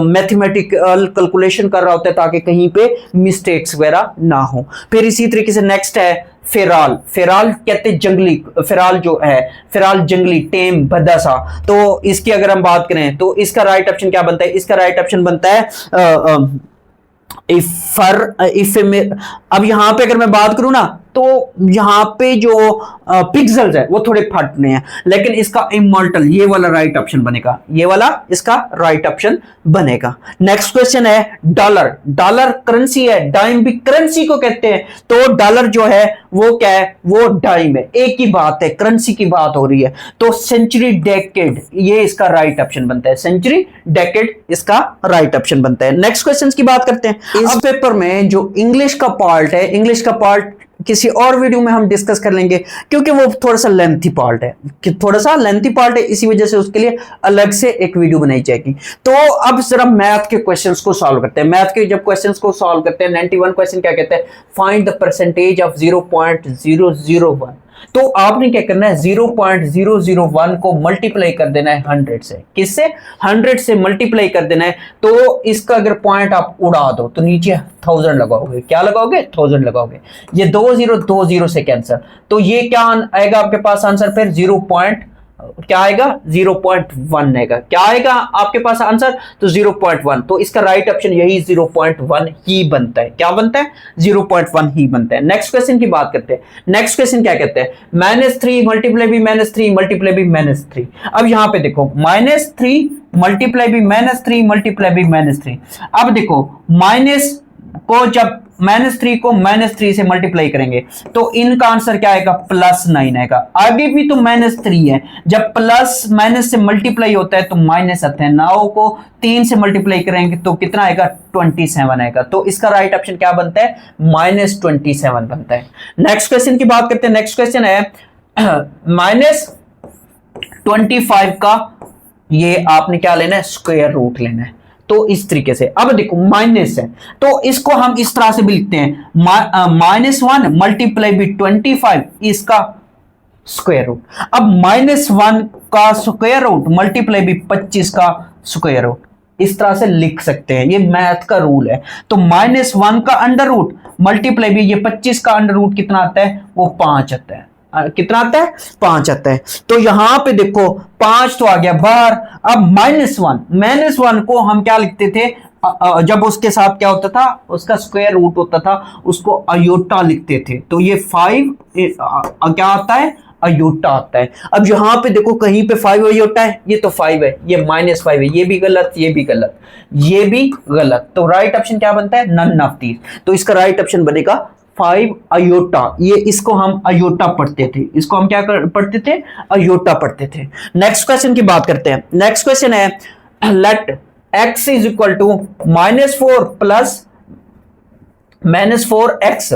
मैथमेटिकल कैलकुलेशन कर रहा होता है ताकि कहीं पे मिस्टेक्स वगैरह ना हो। फिर इसी तरीके से नेक्स्ट है फेराल। फेराल कहते हैं जंगली, फेराल जो है फेराल जंगली, टेम, भद्दा सा। तो इसकी अगर हम बात करें तो इसका राइट ऑप्शन क्या बनता है? इसका राइट ऑप्शन बनता है अब यहां पे अगर मैं बात करूं ना तो यहां पे जो पिक्सेल्स है वो थोड़े फटने हैं, लेकिन इसका इमॉर्टल ये वाला राइट ऑप्शन बनेगा, ये वाला इसका राइट ऑप्शन बनेगा। नेक्स्ट क्वेश्चन है डॉलर। डॉलर करेंसी है, डाइम भी करेंसी को कहते हैं, तो डॉलर जो है वो क्या है? वो डाइम है, एक ही बात है, करेंसी की बात हो रही है। तो सेंचुरी डेकेड ये इसका राइट ऑप्शन बनता है, सेंचुरी डेकेड इसका राइट ऑप्शन बनता है। नेक्स्ट क्वेश्चन की बात करते हैं। इस पेपर में जो इंग्लिश का पार्ट है, इंग्लिश का पार्ट किसी और वीडियो में हम डिस्कस कर लेंगे, क्योंकि वो थोड़ा सा लेंथी पार्ट है, थोड़ा सा लेंथी पार्ट है, इसी वजह से उसके लिए अलग से एक वीडियो बनाई जाएगी। तो अब जरा मैथ के क्वेश्चंस को सॉल्व करते हैं। मैथ के जब क्वेश्चंस को सॉल्व करते हैं, 91 क्वेश्चन क्या कहते हैं? Find the percentage of 0.001। तो आपने क्या करना है? 0.001 को मल्टीप्लाई कर देना है 100 से। किससे? 100 से मल्टीप्लाई कर देना है। तो इसका अगर पॉइंट आप उड़ा दो तो नीचे 1000 लगाओगे। क्या लगाओगे? 1000 लगाओगे। ये 20 से कैंसर, तो ये क्या आएगा आपके पास आंसर? फिर 0. क्या आएगा? 0.1 आएगा। क्या आएगा आपके पास आंसर? तो 0.1। तो इसका राइट ऑप्शन यही 0.1 ही बनता है। क्या बनता है? 0.1 ही बनता है। नेक्स्ट क्वेश्चन की बात करते हैं। नेक्स्ट क्वेश्चन क्या कहते हैं? -3 मल्टीप्लाई भी -3 मल्टीप्लाई भी -3। अब यहां पे देखो -3 मल्टीप्लाई भी -3 मल्टीप्लाई भी -3। अब देखो माइनस को जब -3 को -3 से मल्टीप्लाई करेंगे तो इनका आंसर क्या आएगा? +9 आएगा। आगे भी तो -3 है, जब प्लस माइनस से मल्टीप्लाई होता है तो माइनस आता है। 9 को 3 से मल्टीप्लाई करेंगे तो कितना आएगा? 27 आएगा। तो इसका राइट ऑप्शन क्या बनता है? -27 बनता है। नेक्स्ट क्वेश्चन की बात करते हैं। नेक्स्ट क्वेश्चन है -25 का ये आपने क्या लेना है? स्क्वायर रूट लेना है। तो इस तरीके से अब देखो माइनस है तो इसको हम इस तरह से भी लिखते हैं, -1 मल्टीप्लाई भी 25 इसका स्क्वायर रूट। अब -1 का स्क्वायर रूट मल्टीप्लाई भी 25 का स्क्वायर रूट, इस तरह से लिख सकते हैं। ये मैथ का रूल है। तो -1 का अंडर रूट मल्टीप्लाई भी ये 25 का अंडर रूट कितना आता है? वो 5 आता है। कितना आता है? 5 आता है। तो यहां पे देखो 5 तो आ गया बाहर। अब -1 को हम क्या लिखते थे? जब उसके साथ क्या होता था? उसका स्क्वायर रूट होता था, उसको अयोटा लिखते थे। तो ये 5 क्या आता है? अयोटा आता है। अब यहां पे देखो कहीं पे 5 अयोटा है, ये तो 5 है, ये -5 है, ये भी गलत, ये भी गलत, ये भी गलत। तो राइट ऑप्शन क्या बनता है? None of these. तो इसका राइट ऑप्शन बनेगा 5 अयोटा। ये इसको हम अयोटा पढ़ते थे, इसको हम क्या पढ़ते थे? अयोटा पढ़ते थे। नेक्स्ट क्वेश्चन की बात करते हैं। नेक्स्ट क्वेश्चन है let x is equal to -4 plus -4x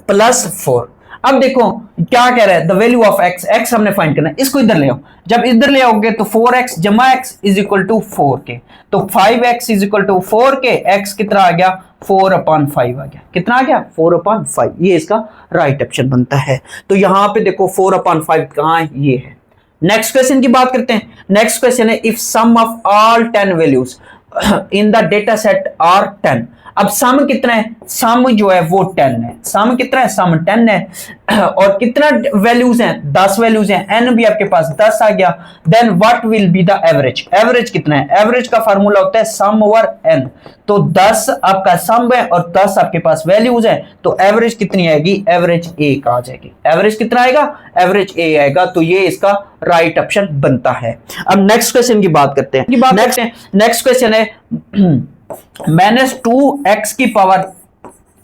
plus 4। अब देखो क्या कह रहा है? द वैल्यू ऑफ x हमने फाइंड करना है। इसको इधर ले आओ। जब इधर ले आओगे तो 4x जमा x is equal to 4k। तो 5x is equal to 4k। x कितना आ गया? 4/5 आ गया। कितना आ गया? 4/5। ये इसका राइट ऑप्शन बनता है। तो यहां पे देखो 4/5 कहां है? ये है। नेक्स्ट क्वेश्चन की बात करते हैं। नेक्स्ट क्वेश्चन है if sum of all 10 values in the data set are 10। अब सम कितना है? सम जो है वो 10 है। सम कितना है? सम 10 है। और कितना वैल्यूज हैं? 10 वैल्यूज हैं। n भी आपके पास 10 आ गया। Then what will be the average? Average कितना है? एवरेज का फार्मूला होता है सम ओवर n। तो 10 आपका सम है और 10 आपके पास वैल्यूज है, तो एवरेज कितनी आएगी? एवरेज a आ जाएगी। एवरेज कितना आएगा? एवरेज a आएगा। तो ये इसका राइट ऑप्शन बनता है। अब नेक्स्ट क्वेश्चन की बात करते हैं। नेक्स्ट क्वेश्चन है -2x की पावर,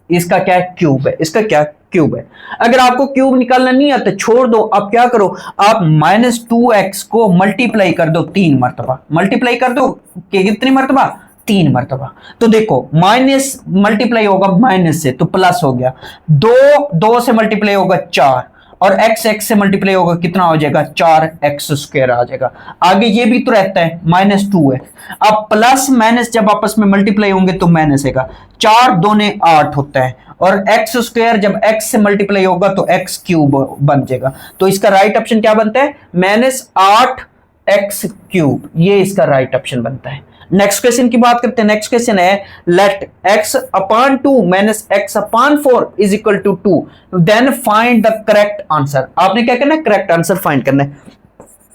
इसका क्या है? क्यूब है। इसका क्या? क्यूब है। अगर आपको क्यूब निकालना नहीं आता छोड़ दो, आप क्या करो? आप -2x को मल्टीप्लाई कर दो 3 मरतबा। मल्टीप्लाई कर दो कि कितनी मरतबा? 3 मरतबा। तो देखो माइनस मल्टीप्लाई होगा माइनस से तो प्लस हो गया, 2 से मल्टीप्लाई होगा 4, और x से मल्टीप्लाई होगा कितना हो जाएगा? 4x² आ जाएगा। आगे ये भी तो रहता है -2x। अब प्लस माइनस जब आपस में मल्टीप्लाई होंगे तो माइनस आएगा। 4 दूने 8 होता है, और एक्स स्क्वायर जब एक्स से मल्टीप्लाई होगा तो एक्स क्यूब बन जाएगा। तो इसका राइट ऑप्शन क्या बनता है, -8x³ ये इसका राइट ऑप्शन बनता है। नेक्स्ट क्वेश्चन की बात करते हैं। नेक्स्ट क्वेश्चन है let x/2 -x/4 is equal to 2 then find the correct answer. आपने क्या करना है, करेक्ट आंसर फाइंड करना है।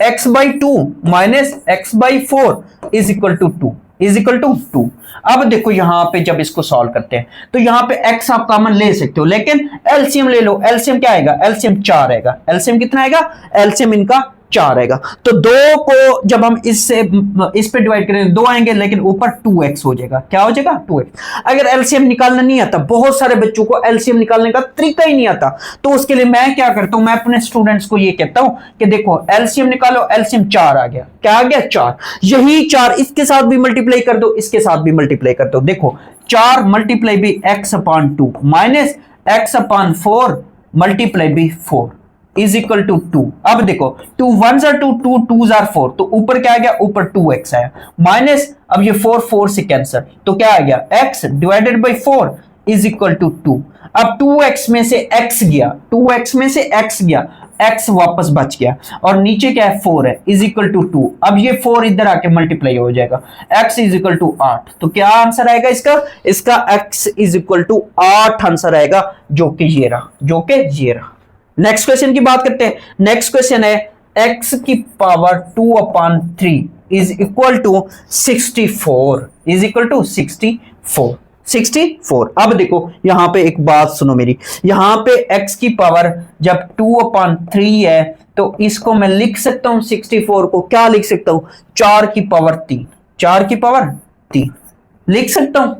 x/2 -x/4 is equal to 2 is equal to 2। अब देखो यहां पे जब इसको सॉल्व करते हैं तो यहां पे x आप कॉमन ले सकते हो, लेकिन एलसीएम ले लो। एलसीएम क्या आएगा, एलसीएम 4 आएगा। एलसीएम कितना आएगा, एलसीएम इनका 4 आएगा। तो 2 को जब हम इससे इस पे डिवाइड करेंगे 2 आएंगे, लेकिन ऊपर 2x हो जाएगा। क्या हो जाएगा, 2x। अगर एलसीएम निकालना नहीं आता, बहुत सारे बच्चों को एलसीएम निकालने का तरीका ही नहीं आता, तो उसके लिए मैं क्या करता हूं, मैं अपने स्टूडेंट्स को ये कहता हूं कि देखो एलसीएम निकालो, एलसीएम 4 आ गया। क्या आ गया, 4। यही 4 इसके साथ भी मल्टीप्लाई कर दो, इसके साथ भी मल्टीप्लाई कर दो। देखो 4 मल्टीप्लाई भी x/2 माइनस x/4 मल्टीप्लाई भी 4 इज इक्वल टू 2। अब देखो 2 1s are 2, 2 2s are 4, तो ऊपर क्या आ गया, ऊपर 2x आया माइनस, अब ये 4 से कैंसिल, तो क्या आ गया, x divided by 4 is equal to 2। अब 2x में से x गया, 2x में से x गया, x वापस बच गया और नीचे क्या है, 4 है इज इक्वल टू 2। अब ये 4 इधर आके मल्टीप्लाई हो जाएगा, x इज इक्वल टू 8। तो क्या आंसर आएगा इसका x is equal to 8 answer आएगा, जो कि ये रहा। नेक्स्ट क्वेश्चन की बात करते हैं। नेक्स्ट क्वेश्चन है x की power 2/3 is equal to 64 is equal to 64। अब देखो यहां पे एक बात सुनो मेरी, यहां पे x की पावर जब 2/3 है तो इसको मैं लिख सकता हूं 64 को, क्या लिख सकता हूं, 4 की पावर 3, 4 की पावर 3 लिख सकता हूं।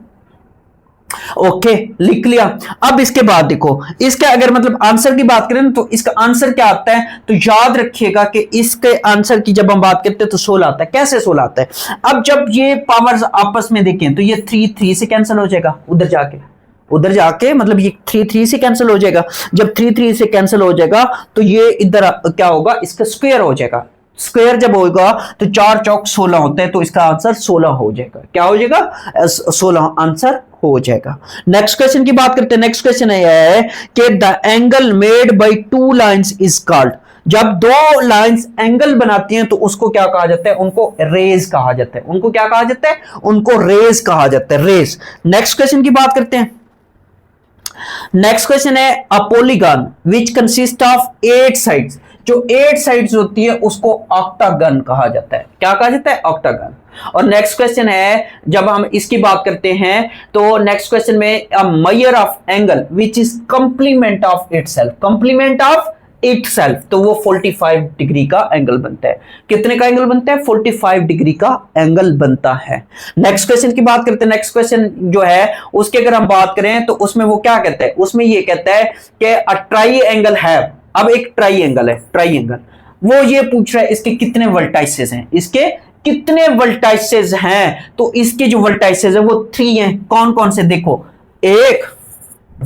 ओके लिख लिया। अब इसके बाद देखो इसका अगर मतलब आंसर की बात करें तो इसका आंसर क्या आता है, तो याद रखिएगा कि इसके आंसर की जब हम बात करते हैं तो 16 आता है। कैसे 16 आता है, अब जब ये पावर्स आपस में देखें तो ये 3 से कैंसिल हो जाएगा, उधर जाके मतलब ये 3 से कैंसिल हो जाएगा। जब 3 से कैंसिल हो जाएगा तो ये इधर क्या होगा, इसका स्क्वायर हो जाएगा। स्क्वायर जब होगा तो 4 चौक 16 होता है, तो इसका आंसर 16 हो जाएगा। क्या हो जाएगा, 16 आंसर हो जाएगा। नेक्स्ट क्वेश्चन की बात करते हैं। नेक्स्ट क्वेश्चन है कि the angle made by 2 lines is called. जब 2 लाइंस एंगल बनाती हैं तो उसको क्या कहा जाता है, उनको रेज कहा जाता है। उनको क्या कहा जाता है, उनको रेज कहा जाता है, रेज। नेक्स्ट क्वेश्चन की बात करते हैं। नेक्स्ट क्वेश्चन है a polygon which consist of 8 sides. जो 8 साइड्स होती है उसको ऑक्टागन कहा जाता है। क्या कहा जाता है, ऑक्टागन। और नेक्स्ट क्वेश्चन है, जब हम इसकी बात करते हैं तो नेक्स्ट क्वेश्चन में a measure of angle which is complement of itself, complement of itself, तो वो 45 डिग्री का एंगल बनता है। कितने का एंगल बनता है, 45 डिग्री का एंगल बनता है। नेक्स्ट क्वेश्चन की बात करते हैं। नेक्स्ट क्वेश्चन जो है उसके अगर हम बात करें तो उसमें वो क्या कहता है, उसमें ये कहता है कि अ ट्राइएंगल है। अब एक ट्राइएंगल है, ट्राइएंगल, वो ये पूछ रहा है इसके कितने वर्टाइसेस हैं, इसके कितने वर्टाइसेस हैं। तो इसके जो वर्टाइसेस है वो 3 हैं। कौन कौन से, देखो 1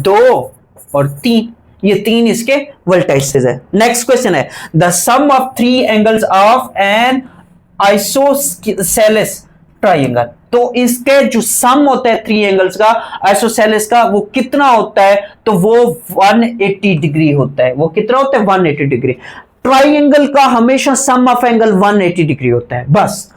2 और 3, ये 3 इसके वर्टाइसेस है। नेक्स्ट क्वेश्चन है the sum of 3 angles of an isosceles triangle. तो इसके जो सम होता है 3 एंगल्स का आइसोसेलेस का वो कितना होता है, तो वो 180 डिग्री होता है। वो कितना होता है, 180 डिग्री। ट्राइएंगल का हमेशा सम ऑफ एंगल 180 डिग्री होता है, बस।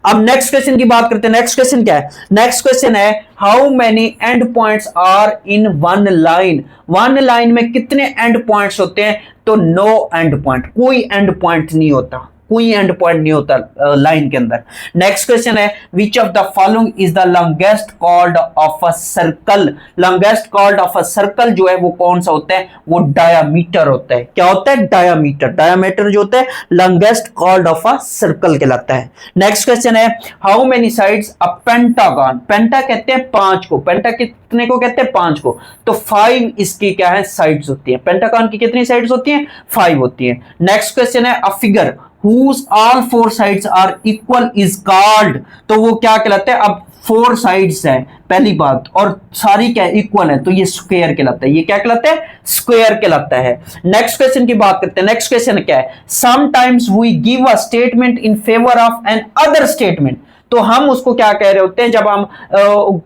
अब नेक्स्ट क्वेश्चन की बात करते हैं। नेक्स्ट क्वेश्चन क्या है, नेक्स्ट क्वेश्चन है how many end points are in one line. One line में कितने एंड पॉइंट्स होते हैं, तो नो एंड पॉइंट, कोई एंड पॉइंट नहीं होता, कोई एंड पॉइंट नहीं होता लाइन के अंदर। नेक्स्ट क्वेश्चन है which of the following is the longest chord of a circle. Longest chord of a circle जो है वो कौन सा होता है, वो डायामीटर होता है। क्या होता है, डायामीटर। डायामीटर जो होता है longest chord of a circle कहलाता है। नेक्स्ट क्वेश्चन है how many sides a pentagon. Penta कहते हैं 5 को, पेंटा कितने को कहते हैं, 5 को। तो 5 इसकी क्या है, साइड्स होती है। पेंटागन की कितनी साइड्स होती हैं, 5 होती है। नेक्स्ट क्वेश्चन है a figure whose all 4 sides are equal is called। तो वो क्या कहलाता है, अब 4 साइड्स हैं पहली बात और सारी क्या इक्वल है, तो ये स्क्वायर कहलाता है। ये क्या कहलाता है, स्क्वायर कहलाता है। नेक्स्ट क्वेश्चन की बात करते हैं। नेक्स्ट क्वेश्चन क्या है, sometimes we give a statement in favour of another statement. तो हम उसको क्या कह रहे होते हैं, जब हम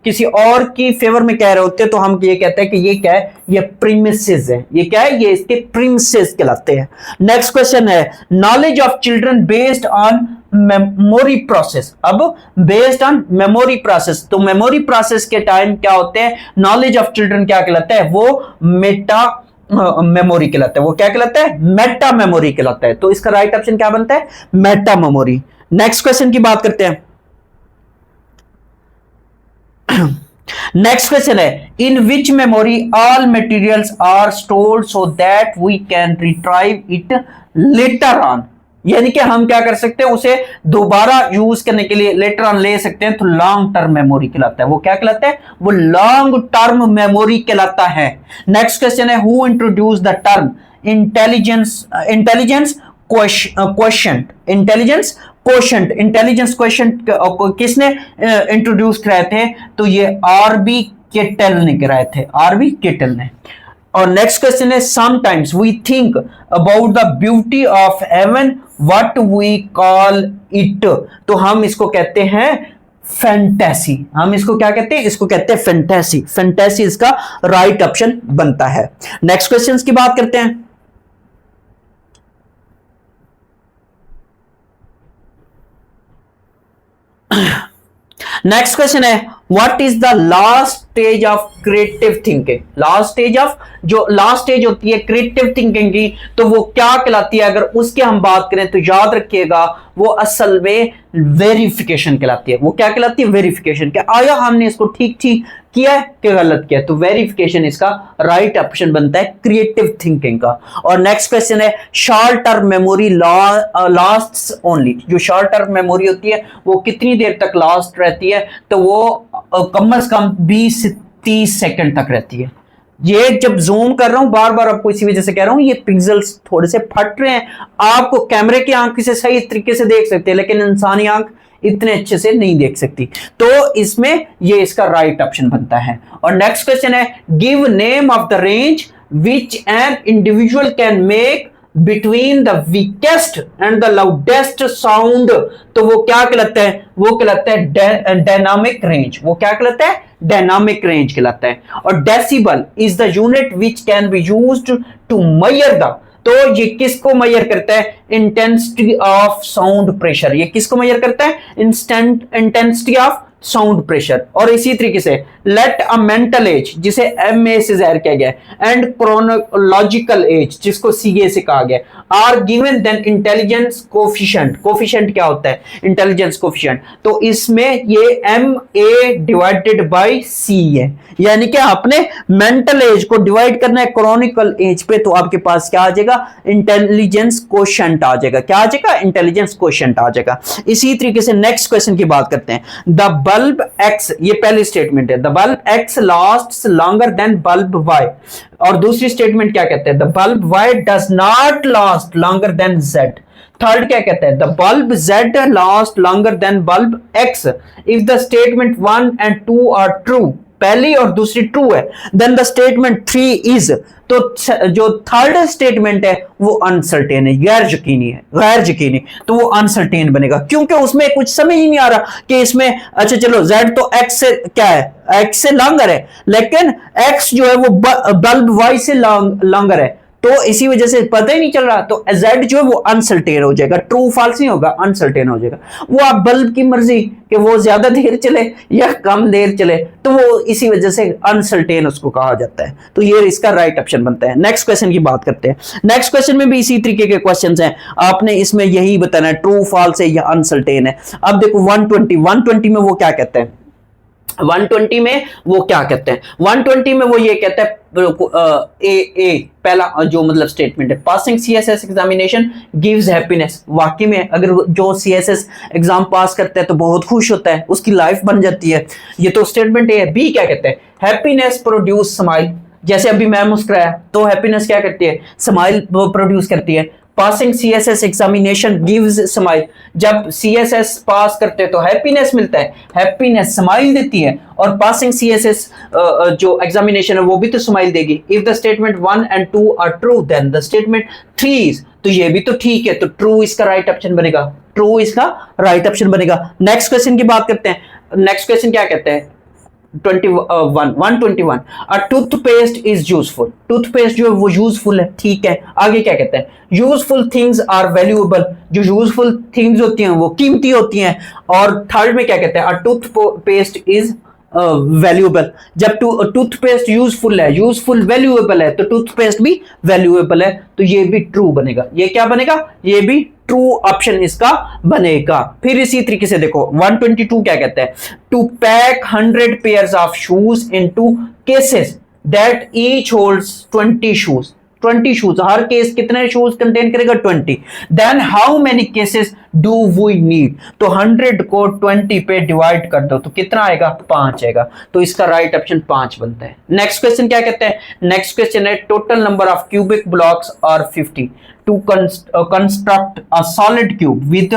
किसी और की फेवर में कह रहे होते हैं तो हम ये कहते हैं कि ये क्या है, ये प्रीमिसेस है। ये क्या है, ये इसके प्रीमिसेस कहलाते हैं। नेक्स्ट क्वेश्चन है knowledge of children based on memory process. अब बेस्ड ऑन मेमोरी प्रोसेस, तो मेमोरी प्रोसेस के टाइम क्या होते हैं, नॉलेज ऑफ चिल्ड्रन क्या कहलाता है, वो मेटा मेमोरी कहलाता है। वो क्या कहलाता है, मेटा मेमोरी कहलाता है। तो इसका राइट ऑप्शन क्या बनता है, मेटा मेमोरी। नेक्स्ट क्वेश्चन की बात करते हैं। नेक्स्ट क्वेश्चन है in which memory all materials are stored so that we can retrieve it later on. यानी कि हम क्या कर सकते हैं, उसे दोबारा यूज करने के लिए लेटर ऑन ले सकते हैं, तो लॉन्ग टर्म मेमोरी कहलाता है। वो क्या कहलाता है, वो लॉन्ग टर्म मेमोरी कहलाता है। नेक्स्ट क्वेश्चन है who introduce the term intelligence क्वेश्चंट। Intelligence क्वेश्चंट किसने इंट्रोड्यूस कराए थे, तो ये आरबी केटल ने कराए थे, आरबी केटल ने। और नेक्स्ट क्वेश्चन है sometimes we think about the beauty of heaven what we call it. तो हम इसको कहते हैं फैंटेसी। हम इसको क्या कहते हैं, इसको कहते हैं फैंटेसी। फैंटेसी इसका राइट ऑप्शन बनता है। नेक्स्ट क्वेश्चन की बात करते हैं। नेक्स्ट क्वेश्चन है what is the last stage of creative thinking. Last stage होती है क्रिएटिव थिंकिंग की, तो वो क्या कहलाती है, अगर उसकी हम बात करें तो याद रखिएगा वो असल में वेरिफिकेशन कहलाती है। वो क्या कहलाती है, वेरिफिकेशन। क्या आया हमने इसको ठीक ठीक किया है कि गलत किया, तो वेरिफिकेशन इसका राइट ऑप्शन बनता है क्रिएटिव थिंकिंग का। और नेक्स्ट क्वेश्चन है short term memory lasts only. जो शॉर्ट टर्म मेमोरी होती है वो कितनी देर तक लास्ट रहती है, तो वो कम से कम 20 से 30 सेकंड तक रहती है। ये जब जूम कर रहा हूं बार बार आपको इसी वजह से कह रहा हूं, ये पिक्सेल्स थोड़े से फट रहे हैं। आपको कैमरे की आंख से सही तरीके से देख सकते हैं, लेकिन इंसानी आंख इतने अच्छे से नहीं देख सकती, तो इसमें ये इसका राइट ऑप्शन बनता है। और नेक्स्ट क्वेश्चन है give name of the range which an individual can make between the weakest and the loudest sound. तो वो क्या कहलाता है, वो कहलाता है डायनामिक रेंज। वो क्या कहलाता है, डायनामिक रेंज कहलाता है। और decibel is the unit which can be used to measure the. तो ये किसको मेजर करता है, इंटेंसिटी ऑफ साउंड प्रेशर। ये किसको मेजर करता है, इंटेंसिटी ऑफ साउंड प्रेशर। और इसी तरीके से लेट अ मेंटल एज, जिसे एमए से जाहिर किया गया, एंड क्रोनोलॉजिकल एज, जिसको सीए से कहा गया, are given then intelligence coefficient. Coefficient क्या होता है, इंटेलिजेंस कोफिशिएंट। तो इसमें ये M A divided by C है, यानी कि आपने मेंटल एज को डिवाइड करना है क्रॉनिकल एज पे, तो आपके पास क्या आ जाएगा, इंटेलिजेंस कोशेंट आ जाएगा। क्या आ जाएगा, इंटेलिजेंस कोशेंट आ जाएगा। इसी तरीके से नेक्स्ट क्वेश्चन की बात करते हैं। द बल्ब एक्स, ये पहली स्टेटमेंट है, the bulb X lasts longer than bulb Y. और दूसरी स्टेटमेंट क्या कहते हैं, the bulb Y does not last longer than Z. Third क्या कहता है, the bulb Z last longer than bulb X if the statement 1 and 2 are true. पहली और दूसरी ट्रू है, देन द स्टेटमेंट 3 इज। तो जो थर्ड स्टेटमेंट है वो अनसर्टेन है, गैर यकीनी है, गैर यकीनी, तो वो अनसर्टेन बनेगा, क्योंकि उसमें कुछ समझ ही नहीं आ रहा कि इसमें अच्छा चलो z तो x से क्या है, x से लॉन्गर है, लेकिन x जो है वो बल्ब y से लॉन्गर है, तो इसी वजह से पता ही नहीं चल रहा। तो z जो है वो अनसर्टेन हो जाएगा, ट्रू फॉल्स नहीं होगा, अनसर्टेन हो जाएगा। वो आप बल्ब की मर्जी कि वो ज्यादा देर चले या कम देर चले, तो वो इसी वजह से अनसर्टेन उसको कहा जाता है। तो ये इसका राइट ऑप्शन बनता है। नेक्स्ट क्वेश्चन की बात करते हैं। नेक्स्ट क्वेश्चन में भी इसी तरीके के क्वेश्चंस हैं, आपने इसमें यही बताना है ट्रू फॉल्स है या अनसर्टेन है। अब देखो 120 में वो क्या कहते हैं, 120 में वो क्या कहते हैं, 120 में वो ये कहता है ए पहला जो मतलब स्टेटमेंट है, passing CSS examination gives happiness. वाकई में अगर जो सीएसएस एग्जाम पास करता है तो बहुत खुश होता है, उसकी लाइफ बन जाती है। ये तो स्टेटमेंट ए है। बी क्या कहते हैं, हैप्पीनेस प्रोड्यूस स्माइल। जैसे अभी मैं मुस्कुराया तो हैप्पीनेस क्या करती है, स्माइल प्रोड्यूस करती है। Passing CSS examination gives smile, जब सीएसएस पास करते हैं तो हैप्पीनेस मिलता है, हैप्पीनेस स्माइल देती है, और पासिंग सीएसएस जो एग्जामिनेशन है वो भी तो स्माइल देगी। If the statement 1 and 2 are true then the statement 3 is, तो ये भी तो ठीक है, तो ट्रू इसका राइट ऑप्शन बनेगा, ट्रू इसका राइट ऑप्शन बनेगा। नेक्स्ट क्वेश्चन की बात करते हैं, नेक्स्ट क्वेश्चन क्या कहते हैं 121 a toothpaste is useful, toothpaste जो है वो यूजफुल है, ठीक है। आगे क्या कहते हैं, यूजफुल थिंग्स आर वैल्यूएबल, जो यूजफुल थिंग्स होती हैं वो कीमती होती हैं। और थर्ड में क्या कहते हैं, अ टूथपेस्ट इज वैल्यूएबल, जब टूथपेस्ट यूजफुल है, यूजफुल वैल्यूएबल है, तो टूथपेस्ट भी वैल्यूएबल है, तो ये भी ट्रू बनेगा। ये क्या बनेगा, ये भी ट्रू ऑप्शन इसका बनेगा। फिर इसी तरीके से देखो 122 क्या कहते हैं, to pack 100 pairs of shoes into cases that each holds 20 shoes, 20 shoes, हर केस कितने शूज कंटेन करेगा 20, then how many cases do we need, तो 100 को 20 पे डिवाइड कर दो तो कितना आएगा 5 आएगा, तो इसका राइट ऑप्शन 5 बनता है। नेक्स्ट क्वेश्चन क्या कहते हैं, नेक्स्ट क्वेश्चन है total number of cubic blocks are 50 to construct a solid cube with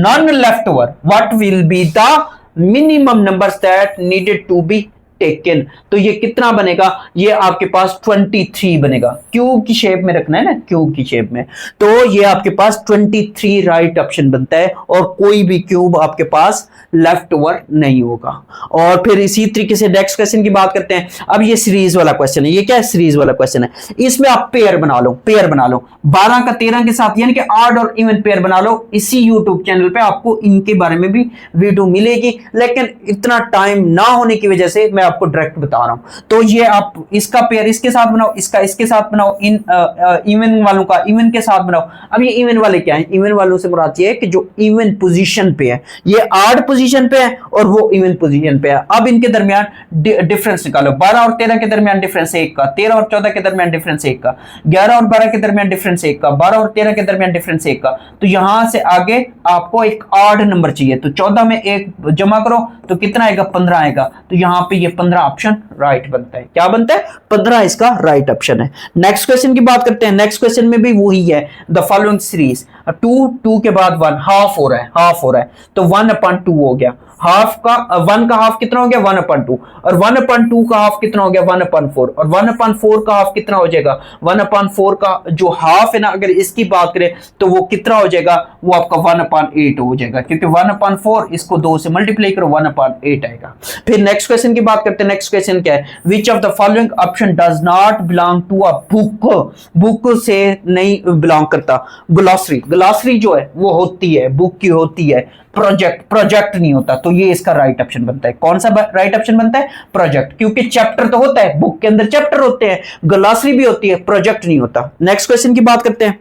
none left over, what will be the minimum numbers that needed to be taken, तो ये कितना बनेगा, ये आपके पास 23 बनेगा। क्यूब की शेप में रखना है ना, क्यूब की शेप में, तो ये आपके पास 23 राइट ऑप्शन बनता है, और कोई भी क्यूब आपके पास लेफ्ट ओवर नहीं होगा। और फिर इसी तरीके से नेक्स्ट क्वेश्चन की बात करते हैं। अब ये सीरीज वाला क्वेश्चन है, ये क्या है, सीरीज वाला क्वेश्चन है, इसमें आप पेयर बना लो, पेयर बना लो 12 का 13 के साथ, यानी कि ऑड और इवन पेयर बना लो। इसी यूट्यूब चैनल पे आपको इनके बारे में भी वीडियो मिलेगी, लेकिन इतना टाइम ना होने की वजह से मैं आपको डायरेक्ट बता रहा हूं। तो ये आप इसका पेयर इसके साथ बनाओ, इसका इसके साथ बनाओ, इन इवन वालों का इवन के साथ बनाओ। अब ये इवन वाले क्या है, इवन वालों से मुराद ये है कि जो इवन पोजीशन पे है, ये ऑड पोजीशन पे है और वो इवन पोजीशन पे है। अब इनके दरमियान डिफरेंस निकालो, 12 और 13 के दरमियान डिफरेंस 1 का, 13 और 14 के दरमियान डिफरेंस 1 का, 11 और 12 के दरमियान डिफरेंस 1 का, 12 और 13 के दरमियान डिफरेंस 1 का। तो यहां से आगे आपको एक ऑड नंबर चाहिए, तो 14 में 1 जमा करो तो कितना आएगा 15 आएगा, तो यहां पे ये 15 ऑप्शन राइट बनता है। क्या बनता है 15 इसका राइट ऑप्शन है। नेक्स्ट क्वेश्चन की बात करते हैं, नेक्स्ट क्वेश्चन में भी वही है, द फॉलोइंग सीरीज 2 के बाद 1 हाफ हो रहा है, हाफ हो रहा है, तो 1/2 हो गया, हाफ का 1 का हाफ कितना हो गया 1/2, और 1/2 का हाफ कितना हो गया 1/4, और 1/4 का हाफ कितना हो जाएगा 1/4 का जो हाफ है ना, अगर इसकी बात करें तो वो कितना हो जाएगा, वो आपका 1/8 हो जाएगा, क्योंकि 1/4 इसको 2 से मल्टीप्लाई करो 1/8 आएगा। फिर नेक्स्ट क्वेश्चन की बात करते हैं, नेक्स्ट क्वेश्चन क्या है, which of the following option does not belong to a book, book से नहीं बिलोंग करता। ग्लॉसरी, ग्लॉसरी जो है वो होती है बुक की होती है, प्रोजेक्ट, प्रोजेक्ट नहीं होता, तो ये इसका राइट ऑप्शन बनता है। कौन सा राइट ऑप्शन बनता है, प्रोजेक्ट, क्योंकि चैप्टर तो होता है, बुक के अंदर चैप्टर होते हैं, ग्लॉसरी भी होती है, प्रोजेक्ट नहीं होता। नेक्स्ट क्वेश्चन की बात करते हैं,